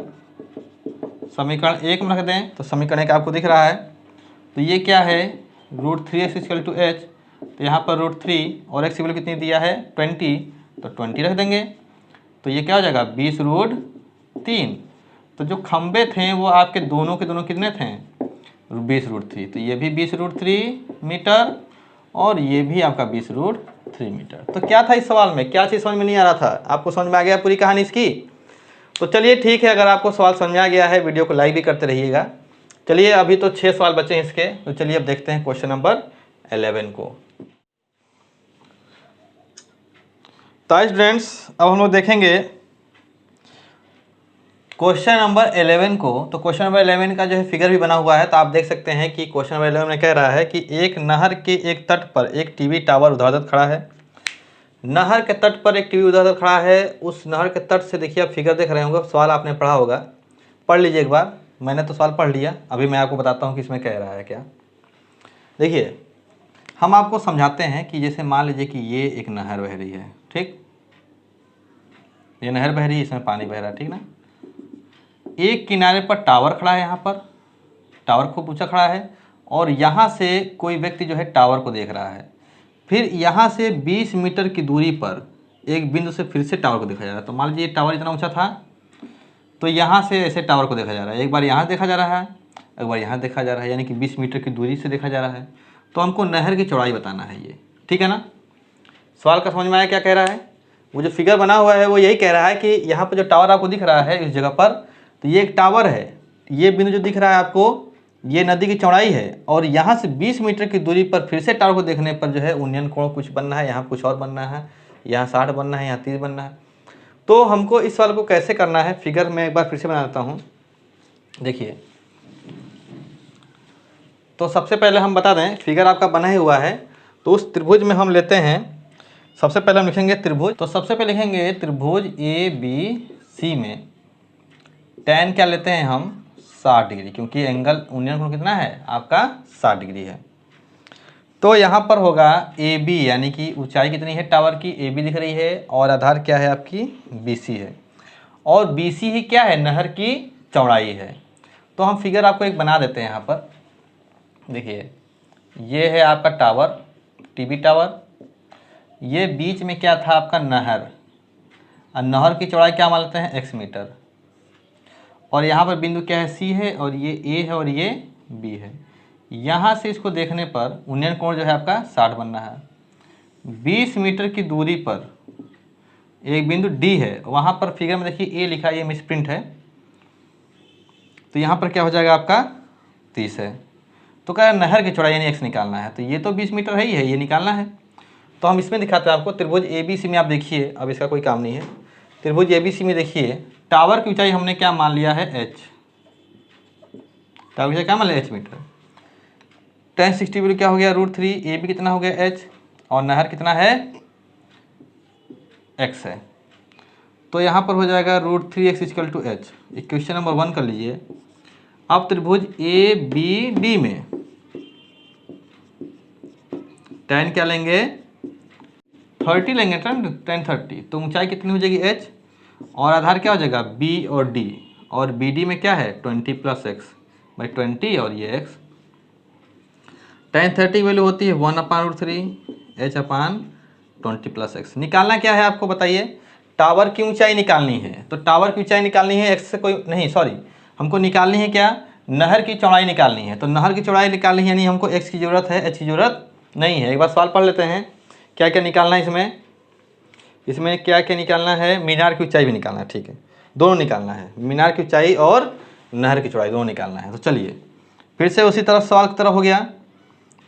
समीकरण 1 में रख दें। तो समीकरण 1 आपको दिख रहा है, तो ये क्या है, √3x = h। तो यहाँ पर √3 और x की वैल्यू कितनी दिया है, 20, तो 20 रख देंगे। तो ये क्या हो जाएगा, 20√3। तो जो खंबे थे वो आपके दोनों के दोनों कितने थे, 20√3। तो ये भी 20√3 मीटर और ये भी आपका 20√3 मीटर। तो क्या था इस सवाल में, क्या चीज़ समझ में नहीं आ रहा था, आपको समझ में आ गया पूरी कहानी इसकी। तो चलिए ठीक है, अगर आपको सवाल समझ में आ गया है वीडियो को लाइक भी करते रहिएगा। चलिए अभी तो 6 सवाल बचे हैं इसके, तो चलिए अब देखते हैं क्वेश्चन नंबर 11 को। तो स्टूडेंट्स अब हम लोग देखेंगे क्वेश्चन नंबर 11 को। तो क्वेश्चन नंबर 11 का जो है फिगर भी बना हुआ है, तो आप देख सकते हैं कि क्वेश्चन नंबर 11 में कह रहा है कि एक नहर के एक तट पर एक टीवी टावर उधर खड़ा है। नहर के तट पर एक टीवी उधर खड़ा है। उस नहर के तट से देखिए आप फिगर देख रहे होंगे, सवाल आपने पढ़ा होगा, पढ़ लीजिए एक बार। मैंने तो सवाल पढ़ लिया, अभी मैं आपको बताता हूँ कि इसमें कह रहा है क्या। देखिए हम आपको समझाते हैं कि जैसे मान लीजिए कि ये एक नहर बह रही है, ठीक, ये नहर बह रही है, इसमें पानी बह रहा है, ठीक ना। एक किनारे पर टावर खड़ा है, यहाँ पर टावर खूब ऊंचा खड़ा है, और यहाँ से कोई व्यक्ति जो है टावर को देख रहा है। फिर यहाँ से 20 मीटर की दूरी पर एक बिंदु से फिर से टावर को देखा जा रहा है। तो मान लीजिए टावर इतना ऊंचा था, तो यहाँ से ऐसे टावर को देखा जा रहा है। एक बार यहाँ देखा जा रहा है, एक बार यहाँ देखा जा रहा है, यानी कि 20 मीटर की दूरी से देखा जा रहा है। तो हमको नहर की चौड़ाई बताना है ये, ठीक है ना। सवाल का समझ में आया क्या कह रहा है। वो जो फिगर बना हुआ है वो यही कह रहा है कि यहाँ पर जो टावर आपको दिख रहा है इस जगह पर, तो ये एक टावर है। ये बिंदु जो दिख रहा है आपको, ये नदी की चौड़ाई है, और यहाँ से 20 मीटर की दूरी पर फिर से टावर को देखने पर जो है उन्नयन कोण कुछ बनना है, यहाँ कुछ और बनना है, यहाँ 60 बनना है, यहाँ 30 बनना है। तो हमको इस सवाल को कैसे करना है, फिगर में एक बार फिर से बना देता हूँ। देखिए तो सबसे पहले हम बता दें, फिगर आपका बना ही हुआ है, तो उस त्रिभुज में हम लेते हैं, सबसे पहले हम लिखेंगे त्रिभुज। तो सबसे पहले लिखेंगे त्रिभुज ABC में tan क्या लेते हैं हम, 60 डिग्री, क्योंकि एंगल उन्नयन कोण कितना है आपका 60 डिग्री है। तो यहाँ पर होगा AB, यानी कि ऊंचाई कितनी है टावर की, AB दिख रही है, और आधार क्या है आपकी BC है, और BC ही क्या है, नहर की चौड़ाई है। तो हम फिगर आपको एक बना देते हैं यहाँ पर। देखिए ये है आपका टावर, टीवी टावर, ये बीच में क्या था आपका नहर, और नहर की चौड़ाई क्या मान लेते हैं x मीटर, और यहाँ पर बिंदु क्या है C है, और ये A है, और ये B है। यहाँ से इसको देखने पर उन्नयन कोण जो है आपका 60 बनना है। 20 मीटर की दूरी पर एक बिंदु D है, वहाँ पर फिगर में देखिए A लिखा है, ये मिसप्रिंट है, तो यहाँ पर क्या हो जाएगा आपका 30 है। तो क्या नहर की चौड़ाई यानी x निकालना है, तो ये तो 20 मीटर है ही है, ये निकालना है। तो हम इसमें दिखाते हैं आपको, त्रिभुज ABC में आप देखिए, अब इसका कोई काम नहीं है। त्रिभुज ABC में देखिए टावर की ऊंचाई हमने क्या मान लिया है, h, टावर की ऊंचाई क्या मान लिया, h मीटर। tan 60 वैल्यू क्या हो गया, √3, AB कितना हो गया h, और नहर कितना है x है। तो यहाँ पर हो जाएगा √3x = h। इक्वेशन नंबर 1 कर लीजिए। अब त्रिभुज ABD में tan क्या लेंगे, 30 लेंगे, tan 30। तो ऊंचाई कितनी हो जाएगी h, और आधार क्या हो जाएगा B और D, और BD में क्या है 20 + x बाई 20, और ये x। tan 30 वैल्यू होती है 1/√3 h/20 + x। निकालना क्या है आपको बताइए, टावर की ऊंचाई निकालनी है। तो टावर की ऊंचाई निकालनी है, x से कोई नहीं, सॉरी, हमको निकालनी है क्या, नहर की चौड़ाई निकालनी है। तो नहर की चौड़ाई निकालनी है, यानी हमको x की ज़रूरत है, h की ज़रूरत नहीं है। एक बार सवाल पढ़ लेते हैं क्या क्या निकालना है इसमें क्या क्या निकालना है, मीनार की ऊंचाई भी निकालना है, ठीक है, दोनों निकालना है, मीनार की ऊंचाई और नहर की चौड़ाई दोनों निकालना है। तो चलिए फिर से उसी तरफ सवाल की तरफ हो गया।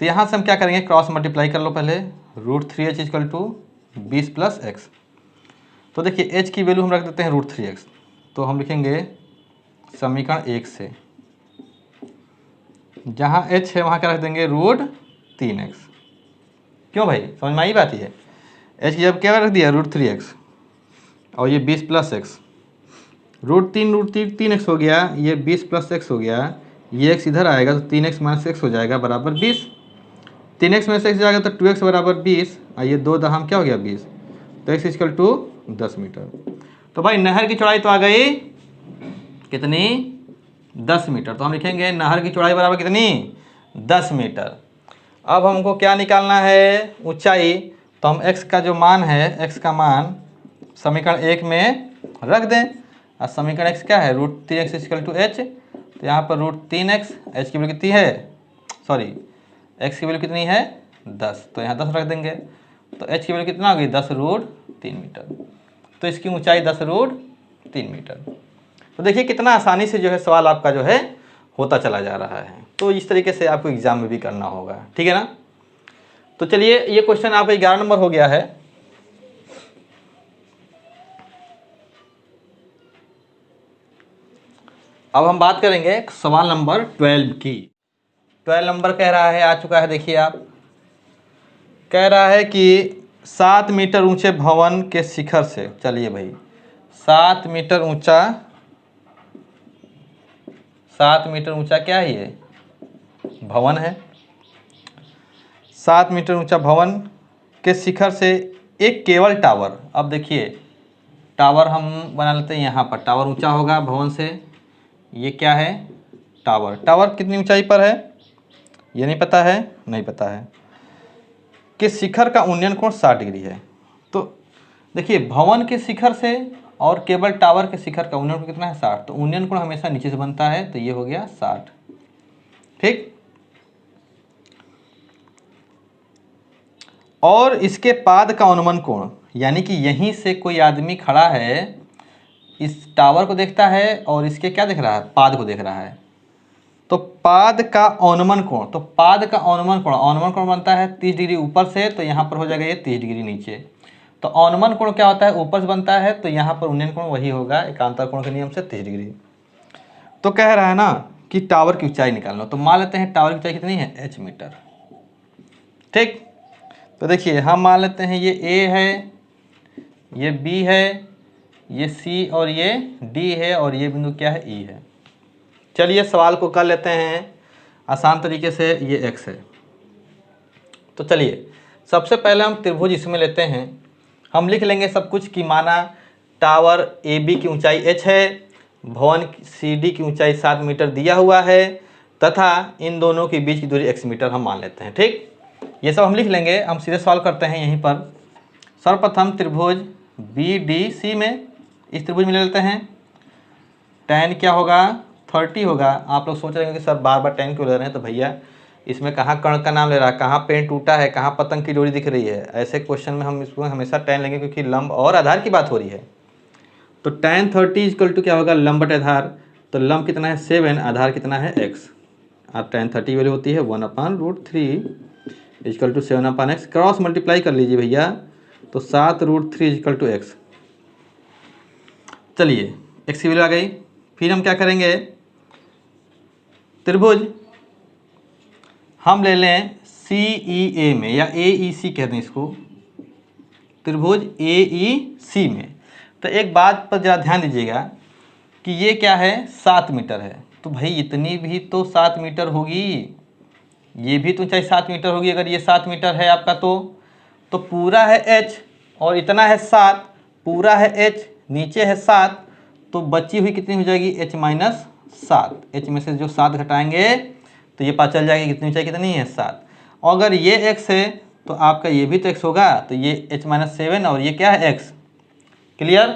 तो यहाँ से हम क्या करेंगे, क्रॉस मल्टीप्लाई कर लो पहले, √3h = 20 + x। तो देखिए h की वैल्यू हम रख देते हैं √3x, तो हम लिखेंगे समीकरण 1 से, जहाँ h है वहाँ क्या रख देंगे √3x। क्यों भाई, समझ में आई बात है। h की जब क्या रख दिया √3x, और ये 20 + x, √3 3x हो गया, ये 20 + x हो गया, ये x इधर आएगा तो 3x - x हो जाएगा बराबर 20। 3x में से x जाएगा तो 2x बराबर 20, और ये 2 दहाम क्या हो गया 20, तो x = 10 मीटर। तो भाई नहर की चौड़ाई तो आ गई कितनी, 10 मीटर। तो हम लिखेंगे नहर की चौड़ाई बराबर कितनी, 10 मीटर। अब हमको क्या निकालना है, ऊंचाई। तो हम x का जो मान है, x का मान समीकरण 1 में रख दें, और समीकरण x क्या है √3x = h। तो यहाँ पर √3x, h की वैल्यू कितनी है, सॉरी x की वैल्यू कितनी है 10, तो यहाँ 10 रख देंगे। तो h की वैल्यू कितना होगी 10 √3 मीटर। तो इसकी ऊंचाई 10 √3 3 मीटर। तो देखिए कितना आसानी से जो है सवाल आपका जो है होता चला जा रहा है। तो इस तरीके से आपको एग्जाम में भी करना होगा, ठीक है ना। तो चलिए ये क्वेश्चन आपका 11 नंबर हो गया है। अब हम बात करेंगे सवाल नंबर 12 की। 12 नंबर कह रहा है, आ चुका है, देखिए आप, कह रहा है कि 7 मीटर ऊंचे भवन के शिखर से, चलिए भाई 7 मीटर ऊंचा, 7 मीटर ऊंचा क्या है, ये भवन है। 7 मीटर ऊंचा भवन के शिखर से एक केबल टावर, अब देखिए टावर हम बना लेते हैं यहाँ पर, टावर ऊंचा होगा भवन से, ये क्या है टावर। टावर कितनी ऊंचाई पर है ये नहीं पता है, नहीं पता है। कि शिखर का उन्नयन कोण 60 डिग्री है। तो देखिए भवन के शिखर से और केबल टावर के शिखर का उन्नयन कोण कितना है 60, तो उन्नयन कोण हमेशा नीचे से बनता है, तो ये हो गया 60, ठीक। और इसके पाद का अनुमान कोण, यानी कि यहीं से कोई आदमी खड़ा है, इस टावर को देखता है और इसके क्या देख रहा है, पाद को देख रहा है। तो पाद का अनुमान कोण, तो पाद का अनुमान कोण बनता है 30 डिग्री ऊपर से, तो यहाँ पर हो जाएगा ये 30 डिग्री नीचे। तो अनुमान कोण क्या होता है, ऊपर से बनता है, तो यहाँ पर उन्नयन कोण वही होगा एकांतर कोण के नियम से 30 डिग्री। तो कह रहा है ना कि टावर की ऊंचाई निकालना, तो मान लेते हैं टावर की ऊंचाई कितनी है, h मीटर, ठीक। तो देखिए हम मान लेते हैं ये A है, ये B है, ये C और ये D है, और ये बिंदु क्या है, E है। चलिए सवाल को कर लेते हैं आसान तरीके से, ये x है। तो चलिए सबसे पहले हम त्रिभुज इसमें लेते हैं, हम लिख लेंगे सब कुछ कि माना टावर AB की ऊंचाई h है, भवन CD की ऊंचाई 7 मीटर दिया हुआ है, तथा इन दोनों के बीच की दूरी x मीटर हम मान लेते हैं, ठीक। ये सब हम लिख लेंगे। हम सीधे सवाल करते हैं यहीं पर। सर्वप्रथम त्रिभुज BDC में, इस त्रिभुज में ले लेते हैं, tan क्या होगा 30 होगा। आप लोग सोच रहे हैं कि सर बार बार tan क्यों ले रहे हैं, तो भैया इसमें कहाँ कण का नाम ले रहा है, कहाँ पेड़ टूटा है, कहाँ पतंग की डोरी दिख रही है, ऐसे क्वेश्चन में हम इसको हमेशा tan लेंगे, क्योंकि लंब और आधार की बात हो रही है। तो tan 30 इक्वल टू क्या होगा, लंब बटे आधार, तो लंब कितना है 7, आधार कितना है x, और tan 30 वैल्यू होती है 1/√3 equal to 7/x, cross multiply कर लीजिए भैया, तो 7√3 इक्वल टू x। चलिए x की वैल्यू आ गई। फिर हम क्या करेंगे, त्रिभुज हम ले लें CEA में, या AEC कहते हैं इसको, त्रिभुज AEC में। तो एक बात पर जरा ध्यान दीजिएगा कि ये क्या है 7 मीटर है, तो भाई इतनी भी तो 7 मीटर होगी, ये भी तो ऊंचाई 7 मीटर होगी। अगर ये 7 मीटर है आपका, तो पूरा है h और इतना है 7, पूरा है h, नीचे है 7, तो बची हुई कितनी हो जाएगी h माइनस 7। h में से जो 7 घटाएंगे तो ये पता चल जाएगी कितनी ऊंचाई कितनी है 7। और अगर ये x है तो आपका ये भी तो x होगा, तो ये h माइनस 7 और ये क्या है x, क्लियर।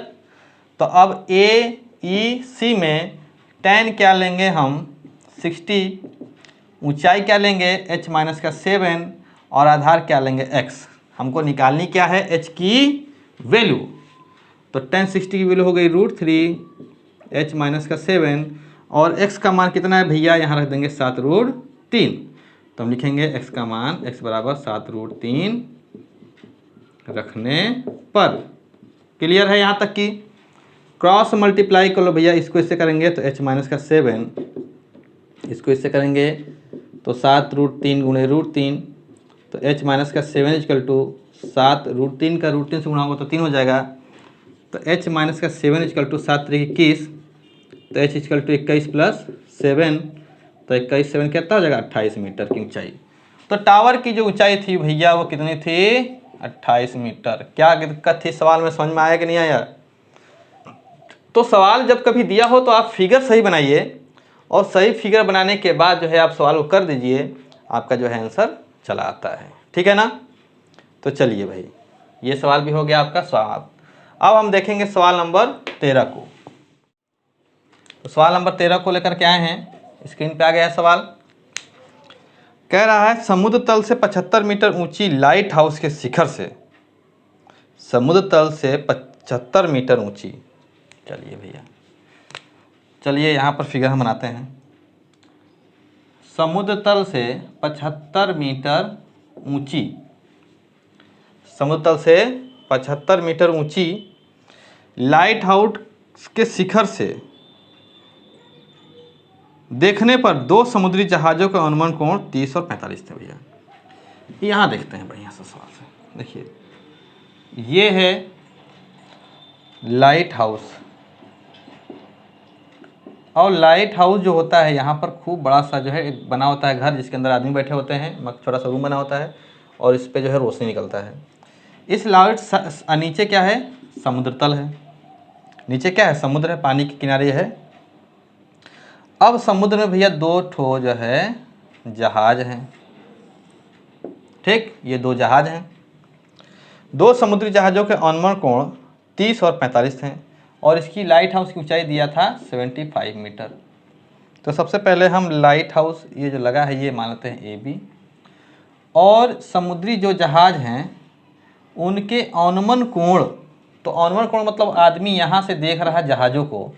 तो अब AEC में tan क्या लेंगे हम 60, ऊंचाई क्या लेंगे h माइनस का 7 और आधार क्या लेंगे x। हमको निकालनी क्या है h की वैल्यू, तो tan 60 की वैल्यू हो गई √3 h माइनस का 7 और x का मान कितना है भैया, यहाँ रख देंगे 7√3। तो हम लिखेंगे x का मान x बराबर 7√3 रखने पर। क्लियर है यहाँ तक की। क्रॉस मल्टीप्लाई कर लो भैया, इसको इससे करेंगे तो h माइनस का 7, इसको इससे करेंगे तो 7√3 गुणे √3, तो h माइनस का 7 इक्वल टू 7√3 का √3 से गुणा होगा तो 3 हो जाएगा। तो h माइनस का 7 इक्वल टू 7 3 21, तो h इक्वल टू 21 प्लस 7, तो 21 7 कितना हो जाएगा 28 मीटर की ऊंचाई। तो टावर की जो ऊंचाई थी भैया वो कितनी थी 28 मीटर। क्या दिक्कत थी, सवाल में समझ में आया कि नहीं आया। तो सवाल जब कभी दिया हो तो आप फिगर सही बनाइए, और सही फिगर बनाने के बाद जो है आप सवाल को कर दीजिए, आपका जो है आंसर चला आता है, ठीक है ना। तो चलिए भाई ये सवाल भी हो गया आपका सवाल। अब हम देखेंगे सवाल नंबर 13 को। तो सवाल नंबर 13 को लेकर के आए हैं, स्क्रीन पे आ गया है सवाल। कह रहा है समुद्र तल से 75 मीटर ऊंची लाइट हाउस के शिखर से, समुद्र तल से 75 मीटर ऊंची, चलिए भैया, चलिए यहाँ पर फिगर हम बनाते हैं। समुद्र तल से 75 मीटर ऊंची, समुद्र तल से 75 मीटर ऊंची लाइट हाउस के शिखर से देखने पर दो समुद्री जहाज़ों का अनुमान कोण 30 और 45 थे भैया। यहाँ देखते हैं बढ़िया सा सवाल से, देखिए ये है लाइट हाउस, और लाइट हाउस जो होता है यहाँ पर खूब बड़ा सा जो है एक बना होता है घर, जिसके अंदर आदमी बैठे होते हैं, छोटा सा रूम बना होता है और इस पे जो है रोशनी निकलता है। इस लाइट नीचे क्या है, समुद्र तल है, नीचे क्या है, समुद्र है, पानी के किनारे है। अब समुद्र में भैया दो ठो जो है जहाज हैं, ठीक, ये दो जहाज हैं। दो समुद्री जहाज़ों के अनुमान कोण 30 और 45 हैं और इसकी लाइट हाउस की ऊंचाई दिया था 75 मीटर। तो सबसे पहले हम लाइट हाउस ये जो लगा है ये मानते हैं ए बी, और समुद्री जो जहाज हैं उनके अनुमान कोण, तो अनुमान कोण मतलब आदमी यहाँ से देख रहा है जहाज़ों को,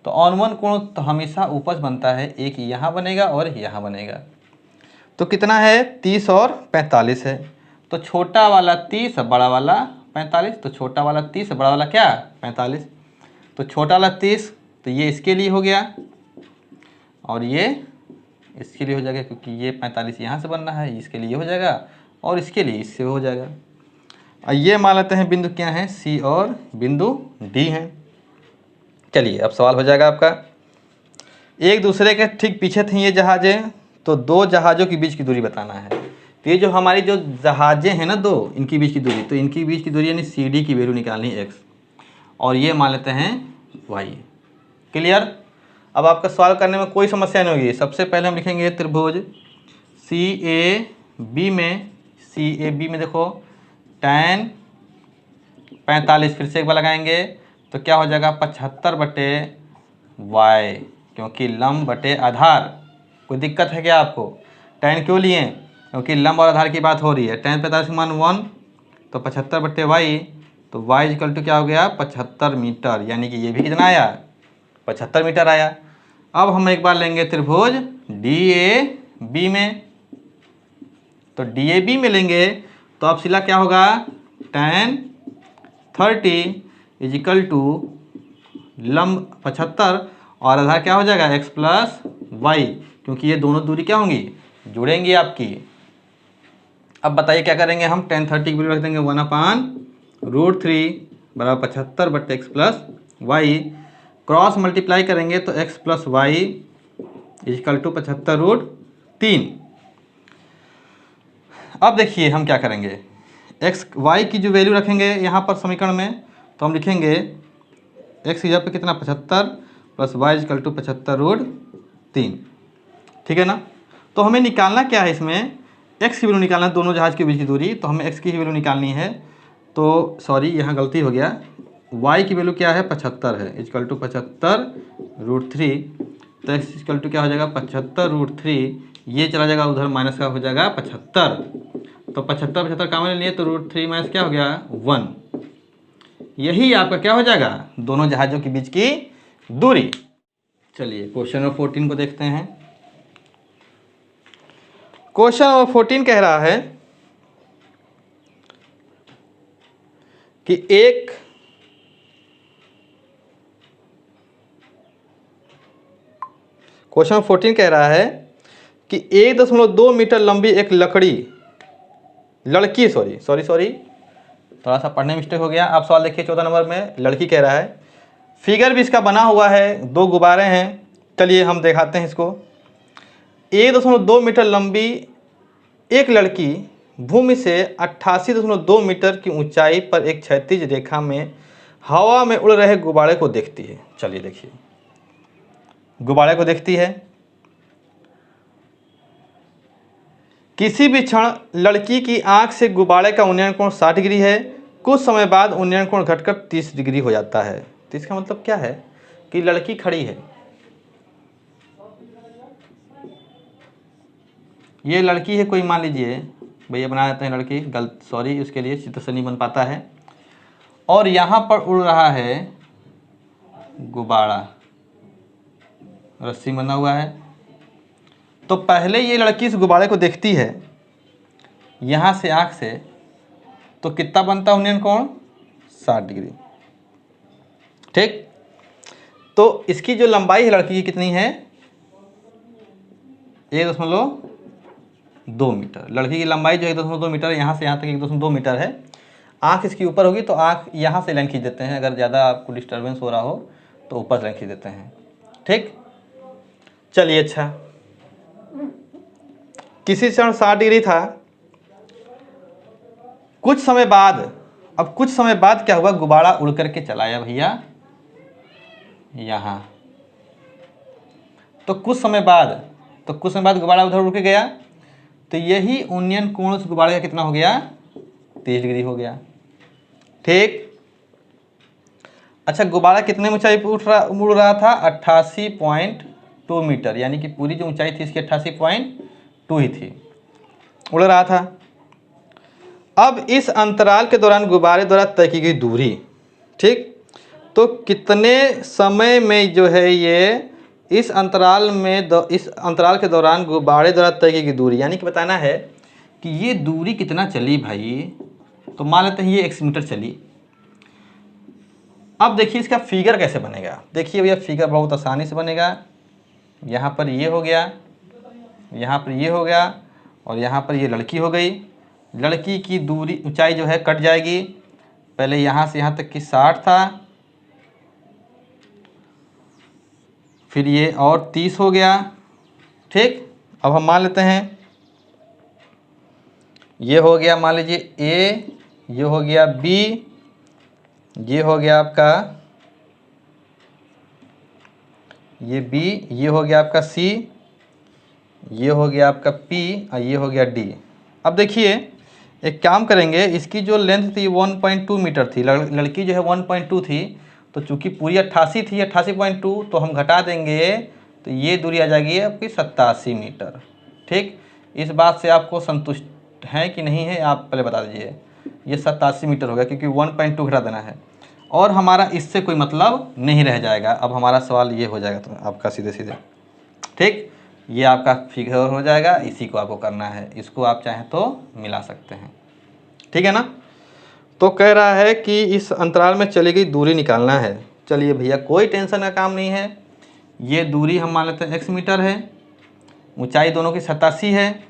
तो अनुमान कोण तो हमेशा ऊपर बनता है, एक यहाँ बनेगा और यहाँ बनेगा। तो कितना है, 30 और 45 है। तो छोटा वाला 30, बड़ा वाला 45, तो छोटा वाला 30, बड़ा वाला क्या 45। तो छोटा वाला 30 तो ये इसके लिए हो गया और ये इसके लिए हो जाएगा, क्योंकि ये 45 यहाँ से बनना है, इसके लिए हो जाएगा और इसके लिए इससे हो जाएगा। और ये मान लेते हैं बिंदु क्या है, सी और बिंदु डी हैं। चलिए अब सवाल हो जाएगा आपका, एक दूसरे के ठीक पीछे थे ये जहाज़ें, तो दो जहाज़ों के बीच की दूरी बताना है। तो ये जो हमारी जो जहाज़ें हैं ना दो, इनकी बीच की दूरी, तो इनकी बीच की दूरी यानी सी डी की वैल्यू निकालनी है x, और ये मान लेते हैं y। क्लियर। अब आपका सवाल करने में कोई समस्या नहीं होगी। सबसे पहले हम लिखेंगे त्रिभुज सी ए बी में देखो tan 45, फिर से एक बार लगाएंगे तो क्या हो जाएगा 75/y, क्योंकि लंब बटे आधार। कोई दिक्कत है क्या आपको? tan क्यों लिए? क्योंकि लंब और आधार की बात हो रही है। tan 45 मान 1, तो 75/y, तो y इक्वल टू क्या हो गया 75 मीटर, यानी कि ये भी कितना आया 75 मीटर आया। अब हम एक बार लेंगे त्रिभुज DAB में, तो DAB में लेंगे तो अब सिला क्या होगा tan 30 इज इक्वल टू लंब 75 और आधार क्या हो जाएगा x प्लस वाई, क्योंकि ये दोनों दूरी क्या होंगी जुड़ेंगी आपकी। अब बताइए क्या करेंगे हम, tan 30 की वैल्यू रख देंगे 1/√3 बराबर 75/x plus Y, cross multiply करेंगे तो x plus Y is equal to 75√3। अब देखिए हम क्या करेंगे, x y की जो वैल्यू रखेंगे यहाँ पर समीकरण में, तो हम लिखेंगे x की जगह पे कितना 75 प्लस वाई इजकल टू 75√3, ठीक है ना। तो हमें निकालना क्या है इसमें, x की वैल्यू निकालना है, दोनों जहाज के बीच की दूरी, तो हमें x की वैल्यू निकालनी है। तो सॉरी यहाँ गलती हो गया, y की वैल्यू क्या है 75 है, इजकल टू 75√3, तो x इजकल टू क्या हो जाएगा 75√3, ये चला जाएगा उधर माइनस का हो जाएगा 75, तो 75 कामन लिए तो √3 माइनस क्या हो गया 1, यही आपका क्या हो जाएगा दोनों जहाज़ों के बीच की दूरी। चलिए क्वेश्चन नंबर 14 को देखते हैं। क्वेश्चन नंबर 14 कह रहा है कि क्वेश्चन 14 कह रहा है कि 1.2 मीटर लंबी एक लड़की सॉरी थोड़ा सा पढ़ने में मिस्टेक हो गया। आप सवाल देखिए 14 नंबर में लड़की कह रहा है, फिगर भी इसका बना हुआ है, दो गुब्बारे हैं। चलिए हम दिखाते हैं इसको। 1.2 मीटर लंबी एक लड़की भूमि से 88.2 मीटर की ऊंचाई पर एक क्षैतिज रेखा में हवा में उड़ रहे गुब्बारे को देखती है। चलिए देखिए, गुब्बारे को देखती है। किसी भी क्षण लड़की की आंख से गुब्बारे का उन्नयन कोण 60 डिग्री है, कुछ समय बाद उन्नयन कोण घटकर 30 डिग्री हो जाता है। तो इसका मतलब क्या है कि लड़की खड़ी है, ये लड़की है कोई, मान लीजिए भैया बना देते हैं लड़की, गलत सॉरी उसके लिए चित्र से नहीं बन पाता है, और यहाँ पर उड़ रहा है गुब्बारा रस्सी बंधा हुआ है। तो पहले ये लड़की इस गुब्बारे को देखती है यहाँ से आँख से, तो कितना बनता है उन्नयन कोण? 60 डिग्री। ठीक, तो इसकी जो लंबाई है लड़की की कितनी है? 1.2 मीटर। लड़की की लंबाई जो 1.2 मीटर, यहाँ से यहाँ तक 1.2 मीटर है। आँख इसकी ऊपर होगी तो आँख यहाँ से लाइन खींच देते हैं, अगर ज़्यादा आपको डिस्टर्बेंस हो रहा हो तो ऊपर से लाइन खींच देते हैं। ठीक, चलिए अच्छा, किसी क्षण 60 डिग्री था। कुछ समय बाद, अब कुछ समय बाद क्या हुआ? गुब्बारा उड़ करके चला आया भैया यहाँ। तो कुछ समय बाद गुब्बारा उधर उड़ के गया, तो यही उन्नयन कोण उस गुब्बारे का कितना हो गया? 30 डिग्री हो गया। ठीक, अच्छा, गुब्बारा कितने ऊंचाई पर उड़ रहा था? 88.2 मीटर, यानी कि पूरी जो ऊंचाई थी इसकी 88.2 ही थी, उड़ रहा था। अब इस अंतराल के दौरान गुब्बारे द्वारा तय की गई दूरी, ठीक, तो कितने समय में जो है ये इस अंतराल के दौरान गुब्बारे द्वारा तय की गई दूरी, यानी कि बताना है कि ये दूरी कितना चली भाई। तो मान लेते हैं ये 100 मीटर चली। अब देखिए इसका फिगर कैसे बनेगा। देखिए भैया फिगर बहुत आसानी से बनेगा। यहाँ पर ये हो गया, यहाँ पर ये हो गया, और यहाँ पर ये लड़की हो गई। लड़की की दूरी ऊंचाई जो है कट जाएगी। पहले यहाँ से यहाँ तक की 60 था, फिर ये और 30 हो गया। ठीक, अब हम मान लेते हैं ये हो गया, मान लीजिए ए, ये हो गया बी, ये हो गया आपका ये बी, ये हो गया आपका सी, ये हो गया आपका पी, और ये हो गया डी। अब देखिए एक काम करेंगे, इसकी जो लेंथ थी 1.2 मीटर थी, लड़की जो है 1.2 थी, तो चूंकि पूरी 88 थी, 88.2, तो हम घटा देंगे तो ये दूरी आ जाएगी आपकी 87 मीटर। ठीक, इस बात से आपको संतुष्ट है कि नहीं है आप पहले बता दीजिए। ये 87 मीटर हो गया क्योंकि 1.2 घटा देना है, और हमारा इससे कोई मतलब नहीं रह जाएगा। अब हमारा सवाल ये हो जाएगा तो आपका सीधे सीधे, ठीक, ये आपका फिगर हो जाएगा, इसी को आपको करना है। इसको आप चाहें तो मिला सकते हैं, ठीक है ना। तो कह रहा है कि इस अंतराल में चली गई दूरी निकालना है। चलिए भैया कोई टेंशन का काम नहीं है। ये दूरी हम मान लेते हैं x मीटर है, ऊंचाई दोनों की 87 है,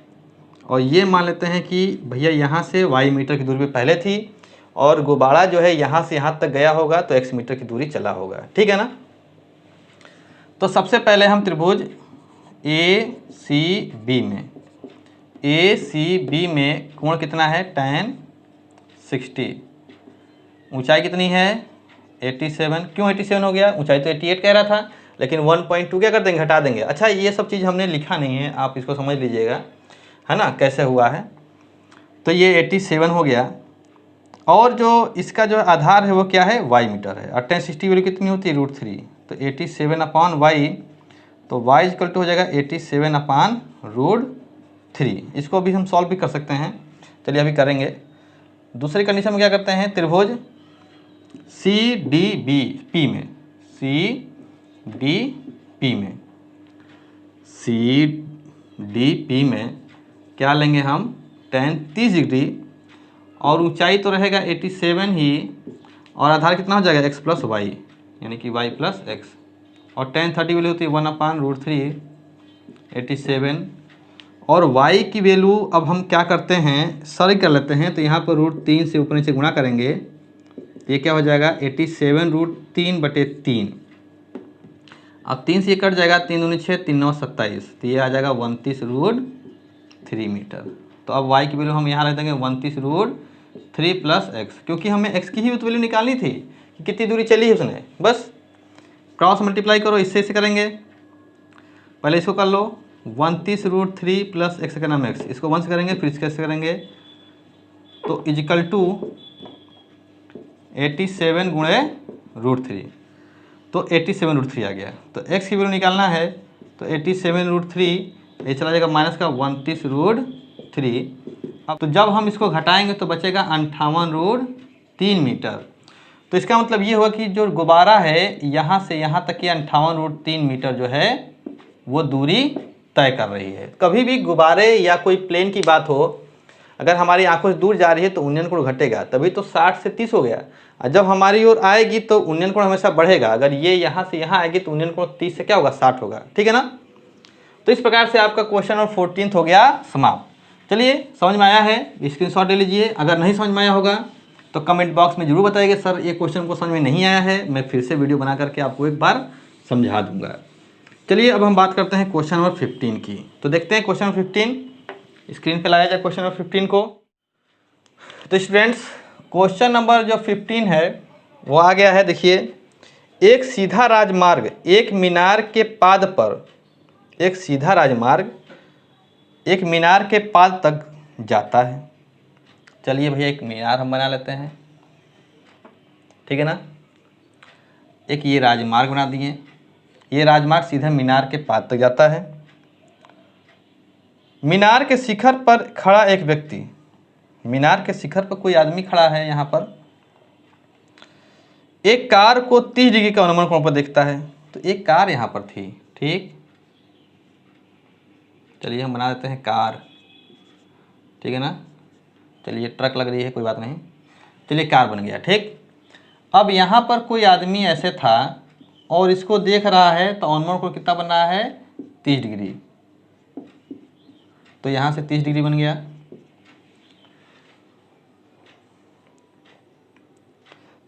और ये मान लेते हैं कि भैया यहाँ से y मीटर की दूरी पे पहले थी, और गुब्बारा जो है यहाँ से यहाँ तक गया होगा तो x मीटर की दूरी चला होगा, ठीक है ना। तो सबसे पहले हम त्रिभुज ACB में कोण कितना है? tan 60। ऊंचाई कितनी है? 87। क्यों 87 हो गया? ऊंचाई तो 88 कह रहा था, लेकिन 1.2 क्या कर देंगे? हटा देंगे। अच्छा, ये सब चीज़ हमने लिखा नहीं है, आप इसको समझ लीजिएगा, है ना, कैसे हुआ है। तो ये 87 हो गया, और जो इसका जो आधार है वो क्या है? y मीटर है, और tan 60 वैल्यू कितनी होती है? √3। तो 87/y, तो y इक्वल टू हो जाएगा 87/√3। इसको भी हम सॉल्व भी कर सकते हैं, चलिए अभी करेंगे। दूसरी कंडीशन में क्या करते हैं? त्रिभुज CDP में क्या लेंगे हम? tan 30 डिग्री, और ऊंचाई तो रहेगा 87 ही, और आधार कितना हो जाएगा? x + y, यानी कि y + x, और tan 30 वैल्यू होती है 1/√3, 87, और y की वैल्यू अब हम क्या करते हैं? सरल कर लेते हैं। तो यहाँ पर √3 से ऊपर नीचे गुणा करेंगे, ये क्या हो जाएगा? 87√3/3। अब 3 से ये कट जाएगा, 3 दूनी 6, 3 9 27, तो ये आ जाएगा 29√3 मीटर। तो अब y की वैल्यू हम यहाँ रख देंगे 29√3 + x, क्योंकि हमें x की ही वैल्यू निकालनी थी कि कितनी दूरी चली है उसने। बस क्रॉस मल्टीप्लाई करो, इससे करेंगे। पहले इसको कर लो, 29√3 + x का नाम x, इसको 1 से करेंगे, फिर इसके से करेंगे, तो इजिकल टू 87 गुणे √3, तो 87√3 आ गया। तो x की वैल्यू निकालना है, तो 87√3, ये चला जाएगा माइनस का 29√3। अब तो जब हम इसको घटाएंगे तो बचेगा 58√3 मीटर। तो इसका मतलब ये हुआ कि जो गुब्बारा है यहाँ से यहाँ तक की 58√3 मीटर जो है वो दूरी तय कर रही है। कभी भी गुब्बारे या कोई प्लेन की बात हो, अगर हमारी आंखों से दूर जा रही है तो उन्नयन कोण घटेगा, तभी तो 60 से 30 हो गया। और जब हमारी ओर आएगी तो उन्नयन कोण हमेशा बढ़ेगा। अगर ये यहाँ से यहाँ आएगी तो उन्नयन कोण 30 से क्या होगा, 60 होगा। ठीक है ना। तो इस प्रकार से आपका क्वेश्चन नंबर 14 हो गया समाप्त। चलिए, समझ में आया है, स्क्रीनशॉट ले लीजिए। अगर नहीं समझ में आया होगा तो कमेंट बॉक्स में जरूर बताइए सर ये क्वेश्चन को समझ में नहीं आया है, मैं फिर से वीडियो बना करके आपको एक बार समझा दूंगा। चलिए अब हम बात करते हैं क्वेश्चन नंबर 15 की। तो देखते हैं क्वेश्चन नंबर 15, स्क्रीन पे लाया जाए क्वेश्चन नंबर 15 को। तो स्टूडेंट्स, क्वेश्चन नंबर जो 15 है वो आ गया है। देखिए, एक सीधा राजमार्ग एक मीनार के पाद पर, एक सीधा राजमार्ग एक मीनार के पाद तक जाता है। चलिए भैया, एक मीनार हम बना लेते हैं, ठीक है ना। एक ये राजमार्ग बना दिए, ये राजमार्ग सीधा मीनार के पाद तक जाता है। मीनार के शिखर पर खड़ा एक व्यक्ति, मीनार के शिखर पर कोई आदमी खड़ा है, यहाँ पर एक कार को 30 डिग्री का अनुमान कोण पर देखता है। तो एक कार यहाँ पर थी, ठीक। चलिए हम बना देते हैं कार, ठीक है ना। चलिए ट्रक लग रही है, कोई बात नहीं। चलिए कार बन गया, ठीक। अब यहाँ पर कोई आदमी ऐसे था और इसको देख रहा है, तो अनुमान कोण कितना बन रहा है, 30 डिग्री। तो यहाँ से 30 डिग्री बन गया।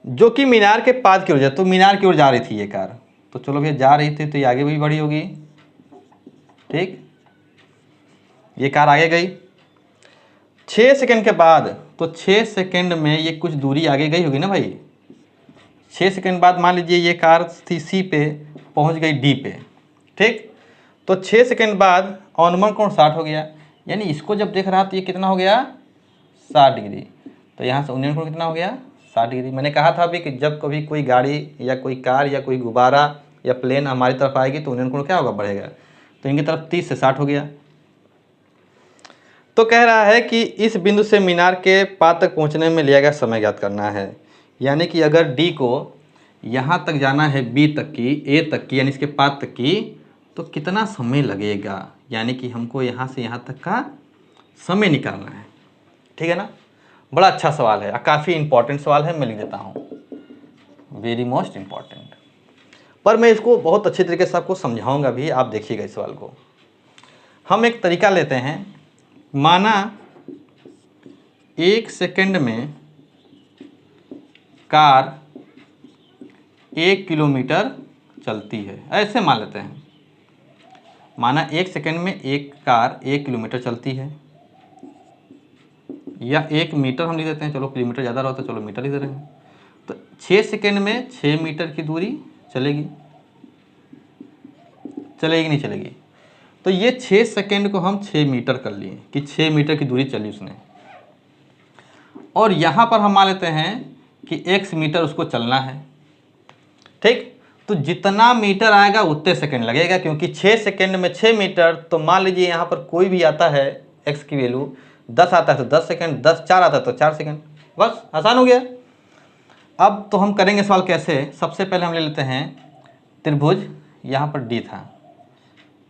जो कि मीनार के पाद की ओर जाए, तो मीनार की ओर जा रही थी ये कार। तो चलो भैया जा रही थी तो ये आगे भी बढ़ी होगी, ठीक। ये कार आगे गई 6 सेकंड के बाद, तो 6 सेकंड में ये कुछ दूरी आगे गई होगी ना भाई। 6 सेकंड बाद मान लीजिए ये कार थी सी पे, पहुंच गई डी पे, ठीक। तो 6 सेकंड बाद अनुमान कोण 60 हो गया, यानी इसको जब देख रहा तो ये कितना हो गया, 60 डिग्री। तो यहाँ से उन्नयन कोण कितना हो गया, 60 डिग्री। मैंने कहा था अभी कि जब कभी कोई गाड़ी या कोई कार या कोई गुब्बारा या प्लेन हमारी तरफ आएगी तो उन्नयन कोण क्या होगा, बढ़ेगा। तो इनकी तरफ 30 से 60 हो गया। तो कह रहा है कि इस बिंदु से मीनार के पाद तक पहुंचने में लिया गया समय ज्ञात करना है। यानी कि अगर डी को यहाँ तक जाना है, बी तक की, ए तक की, यानी इसके पाद तक की, तो कितना समय लगेगा। यानी कि हमको यहाँ से यहाँ तक का समय निकालना है, ठीक है ना। बड़ा अच्छा सवाल है, काफ़ी इंपॉर्टेंट सवाल है, मैं लिख देता हूँ, वेरी मोस्ट इम्पॉर्टेंट। पर मैं इसको बहुत अच्छे तरीके से आपको समझाऊंगा भी, आप देखिएगा इस सवाल को। हम एक तरीका लेते हैं, माना 1 सेकंड में कार 1 किलोमीटर चलती है, ऐसे मान लेते हैं। माना 1 सेकंड में एक कार 1 किलोमीटर चलती है, या 1 मीटर हम लिख देते हैं, चलो किलोमीटर ज़्यादा रहा तो चलो मीटर लिख दे रहे हैं। तो 6 सेकंड में 6 मीटर की दूरी चलेगी, चलेगी नहीं चलेगी। तो ये 6 सेकंड को हम 6 मीटर कर लिए कि 6 मीटर की दूरी चली उसने। और यहाँ पर हम मान लेते हैं कि x मीटर उसको चलना है, ठीक। तो जितना मीटर आएगा उतने सेकंड लगेगा, क्योंकि 6 सेकंड में 6 मीटर। तो मान लीजिए यहाँ पर कोई भी आता है, x की वैल्यू 10 आता है तो 10 सेकंड, 10 4 आता है तो 4 सेकंड, बस आसान हो गया। अब तो हम करेंगे सवाल कैसे। सबसे पहले हम ले लेते हैं त्रिभुज, यहाँ पर डी था,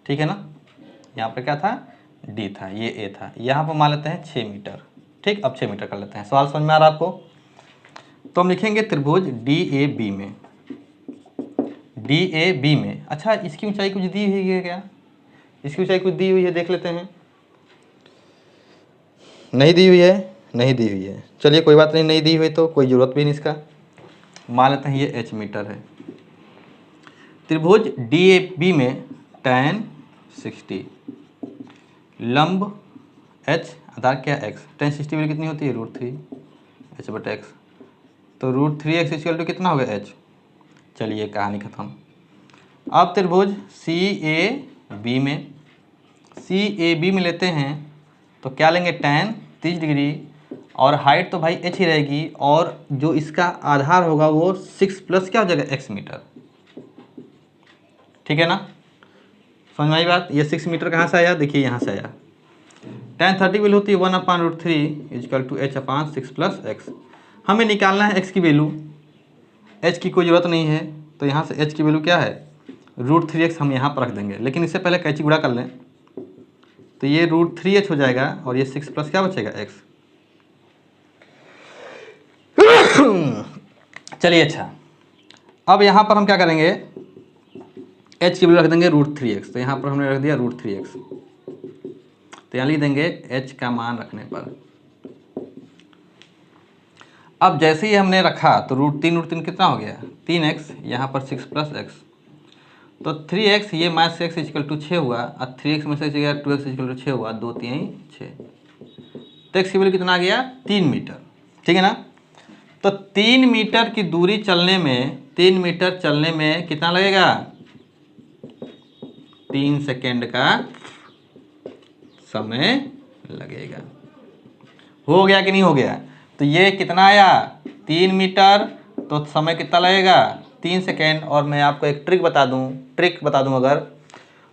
ठीक है ना। यहाँ पर क्या था, डी था, ये ए था। यहाँ पर मान लेते हैं 6 मीटर, ठीक। अब 6 मीटर कर लेते हैं। सवाल समझ में आ रहा है आपको। तो हम लिखेंगे त्रिभुज डी ए बी में, डी ए बी में। अच्छा, इसकी ऊंचाई कुछ दी हुई है क्या, इसकी ऊंचाई कुछ दी हुई है, देख लेते हैं। नहीं दी हुई है, नहीं दी हुई है। चलिए कोई बात नहीं, नहीं दी हुई तो कोई ज़रूरत भी नहीं इसका। मान लेते हैं ये h मीटर है। त्रिभुज डी ए बी में tan 60, लंब h, आधार क्या x, tan 60 वैल्यू कितनी होती है, √3 h/x। तो √3x इक्वल टू कितना होगा, h। चलिए कहानी खत्म। अब त्रिभुज सी ए बी में, सी ए बी में लेते हैं तो क्या लेंगे, tan 30 डिग्री, और हाइट तो भाई h ही रहेगी, और जो इसका आधार होगा वो 6 प्लस क्या हो जाएगा, x मीटर, ठीक है ना। समझ में आई बात। ये 6 मीटर कहाँ से आया, देखिए यहाँ से आया। tan 30 वैल्यू होती है 1/√3 इक्वल टू h/6 + x। हमें निकालना है x की वैल्यू, h की कोई ज़रूरत नहीं है, तो यहाँ से h की वैल्यू क्या है, √3x हम यहाँ पर रख देंगे। लेकिन इससे पहले कैंची गुणा कर लें, तो ये √3h हो जाएगा और ये 6 प्लस क्या बचेगा, x। चलिए अच्छा, अब यहाँ पर हम क्या करेंगे, h की वैल्यू रख देंगे √3x, तो यहाँ पर हमने रख दिया √3x, तो यहाँ लिख देंगे h का मान रखने पर। अब जैसे ही हमने रखा तो √3 कितना हो गया, 3x, यहाँ पर 6 प्लस x, तो 3x ये माइनस x इक्वल टू 6 हुआ, और 3x में से 2x इक्वल टू 6 हुआ, 2 3 6, तो x की वैल्यू कितना आ गया, 3 मीटर। ठीक है ना। तो 3 मीटर की दूरी चलने में, 3 मीटर चलने में कितना लगेगा, 3 सेकेंड का समय लगेगा। हो गया कि नहीं हो गया, तो ये कितना आया, 3 मीटर, तो समय कितना लगेगा, 3 सेकेंड। और मैं आपको एक ट्रिक बता दूं अगर,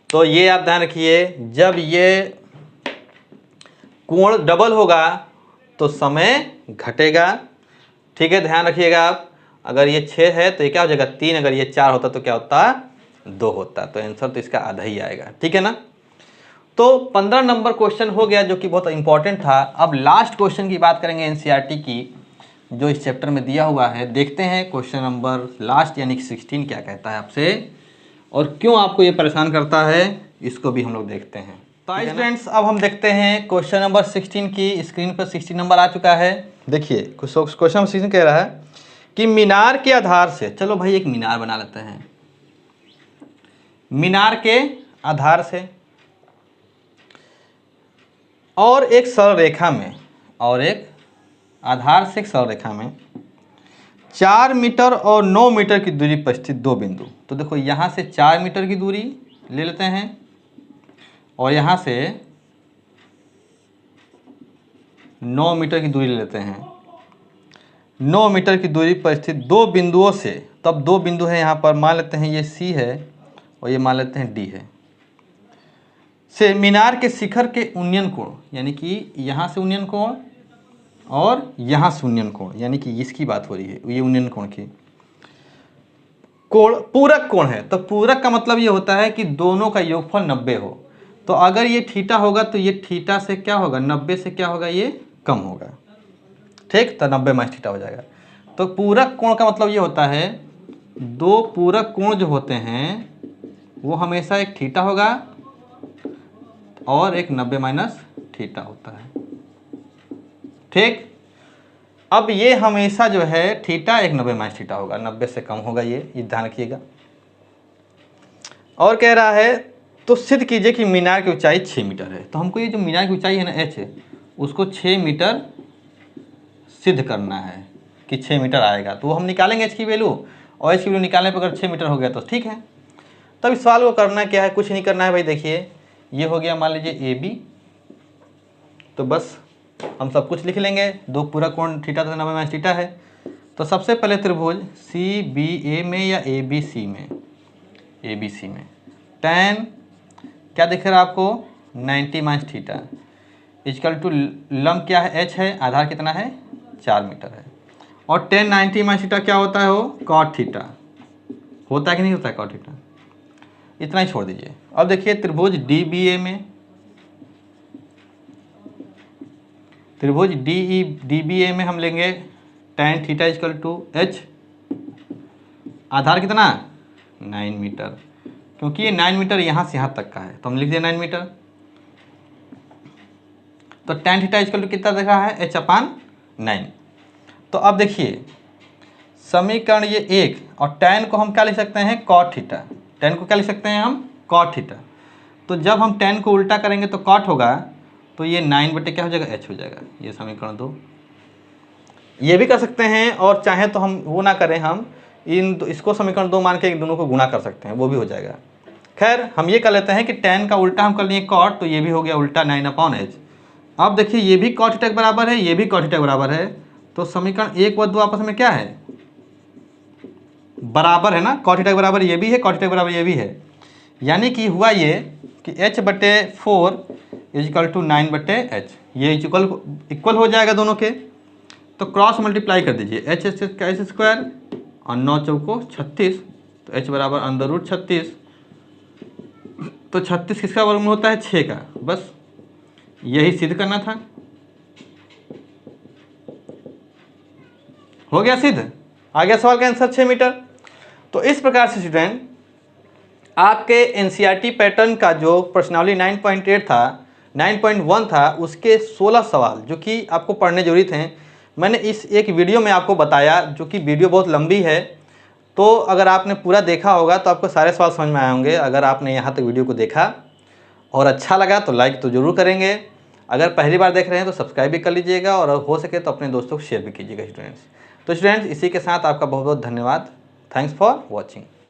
तो ये आप ध्यान रखिए, जब ये कोण डबल होगा तो समय घटेगा। ठीक है, ध्यान रखिएगा आप। अगर ये 6 है तो ये क्या हो जाएगा, 3, अगर ये 4 होता तो क्या होता, 2 होता, तो आंसर तो इसका आधा ही आएगा। ठीक है ना। तो 15 नंबर क्वेश्चन हो गया, जो कि बहुत इंपॉर्टेंट था। अब लास्ट क्वेश्चन की बात करेंगे एनसीईआरटी की, जो इस चैप्टर में दिया हुआ है। देखते हैं क्वेश्चन नंबर लास्ट यानी कि 16 क्या कहता है आपसे, और क्यों आपको ये परेशान करता है, इसको भी हम लोग देखते हैं। तो आइए फ्रेंड्स, अब हम देखते हैं क्वेश्चन नंबर 16 की। स्क्रीन पर 16 नंबर आ चुका है। देखिए क्वेश्चन नंबर 16 कह रहा है कि मीनार के आधार से, चलो भाई एक मीनार बना लेते हैं, मीनार के आधार से और एक सरल रेखा में, और एक आधार से एक सरल रेखा में 4 मीटर और 9 मीटर की दूरी पर स्थित दो बिंदु। तो देखो यहाँ से 4 मीटर की दूरी ले लेते हैं, और यहाँ से 9 मीटर की दूरी ले लेते हैं। 9 मीटर की दूरी पर स्थित दो बिंदुओं से, तब दो बिंदु है यहाँ पर, मान लेते हैं ये C है और ये मान लेते हैं D है, से मीनार के शिखर के उन्नयन कोण, यानी कि यहाँ से उन्नयन कोण और यहाँ से उन्नयन कोण, यानी कि इसकी बात हो रही है, ये उन्नयन कोण की, कोण पूरक कोण है। तो पूरक का मतलब ये होता है कि दोनों का योगफल 90 हो। तो अगर ये थीटा होगा तो ये थीटा से क्या होगा, 90 से क्या होगा, ये कम होगा। ठीक, तो 90 माइनस थीटा हो जाएगा। तो पूरक कोण का मतलब ये होता है, दो पूरक कोण जो होते हैं वो हमेशा एक थीटा होगा और एक 90 माइनस थीटा होता है। ठीक, अब ये हमेशा जो है थीटा एक 90 माइनस थीटा होगा, 90 से कम होगा, ये ध्यान रखिएगा। और कह रहा है तो सिद्ध कीजिए कि मीनार की ऊंचाई 6 मीटर है। तो हमको ये जो मीनार की ऊंचाई है ना h है, उसको 6 मीटर सिद्ध करना है कि 6 मीटर आएगा। तो वो हम निकालेंगे h की वैल्यू, और h की वैल्यू निकालने पर अगर 6 मीटर हो गया तो ठीक है। तब इस सवाल को करना क्या है, कुछ नहीं करना है भाई। देखिए ये हो गया मान लीजिए AB, तो बस हम सब कुछ लिख लेंगे। दो पूरा कोण थीटा तो 90 माइनस थीटा है। तो सबसे पहले त्रिभुज CBA में या ABC में tan क्या दिख रहा है आपको, 90 माइनस थीटा इक्वल टू लंब क्या है, h है, आधार कितना है, 4 मीटर है, और tan 90 माइनस थीटा क्या होता है, हो cot थीटा होता है कि नहीं होता है, cot थीटा। इतना ही छोड़ दीजिए। अब देखिए त्रिभुज DBA में, त्रिभुज DBA में हम लेंगे tan theta equal to h, आधार कितना, 9 मीटर, क्योंकि ये 9 मीटर यहाँ से यहाँ तक का है, तो हम लिख दिया 9 मीटर। तो tan थीटा इक्वल टू कितना दिख रहा है, h/9। तो अब देखिए समीकरण ये एक, और tan को हम क्या लिख सकते हैं, cot थीटा। tan को क्या लिख सकते हैं हम, cot थीटा। तो जब हम tan को उल्टा करेंगे तो cot होगा, तो ये 9 बटे क्या हो जाएगा, h हो जाएगा। ये समीकरण 2। ये भी कर सकते हैं, और चाहे तो हम वो ना करें, हम इसको समीकरण 2 मान के इन दोनों को गुणा कर सकते हैं, वो भी हो जाएगा। खैर हम ये कर लेते हैं कि tan का उल्टा हम कर लिए cot, तो ये भी हो गया उल्टा 9/h। अब देखिए ये भी cot थीटा के बराबर है, ये भी cot थीटा के बराबर है, तो समीकरण 1 व 2 आपस में क्या है, बराबर है ना। cot थीटा के बराबर ये भी है, cot थीटा के बराबर ये भी है, यानी कि हुआ ये कि h/4 इक्वल टू 9/h, ये इक्वल हो जाएगा दोनों के। तो क्रॉस मल्टीप्लाई कर दीजिए, h² और 9 चौको 36, तो h बराबर अंडर रूट 36। तो 36 किसका वर्गमूल होता है? 6 का। बस यही सिद्ध करना था। हो गया सिद्ध, आ गया सवाल का आंसर 6 मीटर। तो इस प्रकार से स्टूडेंट आपके एनसीईआरटी पैटर्न का जो प्रश्नावली 9.8 था, 9.1 था, उसके 16 सवाल जो कि आपको पढ़ने जरूरी थे, मैंने इस एक वीडियो में आपको बताया, जो कि वीडियो बहुत लंबी है। तो अगर आपने पूरा देखा होगा तो आपको सारे सवाल समझ में आए होंगे। अगर आपने यहाँ तक वीडियो को देखा और अच्छा लगा तो लाइक तो ज़रूर करेंगे। अगर पहली बार देख रहे हैं तो सब्सक्राइब भी कर लीजिएगा, और हो सके तो अपने दोस्तों को शेयर भी कीजिएगा स्टूडेंट्स। तो स्टूडेंट्स इसी के साथ आपका बहुत बहुत धन्यवाद। Thanks for watching.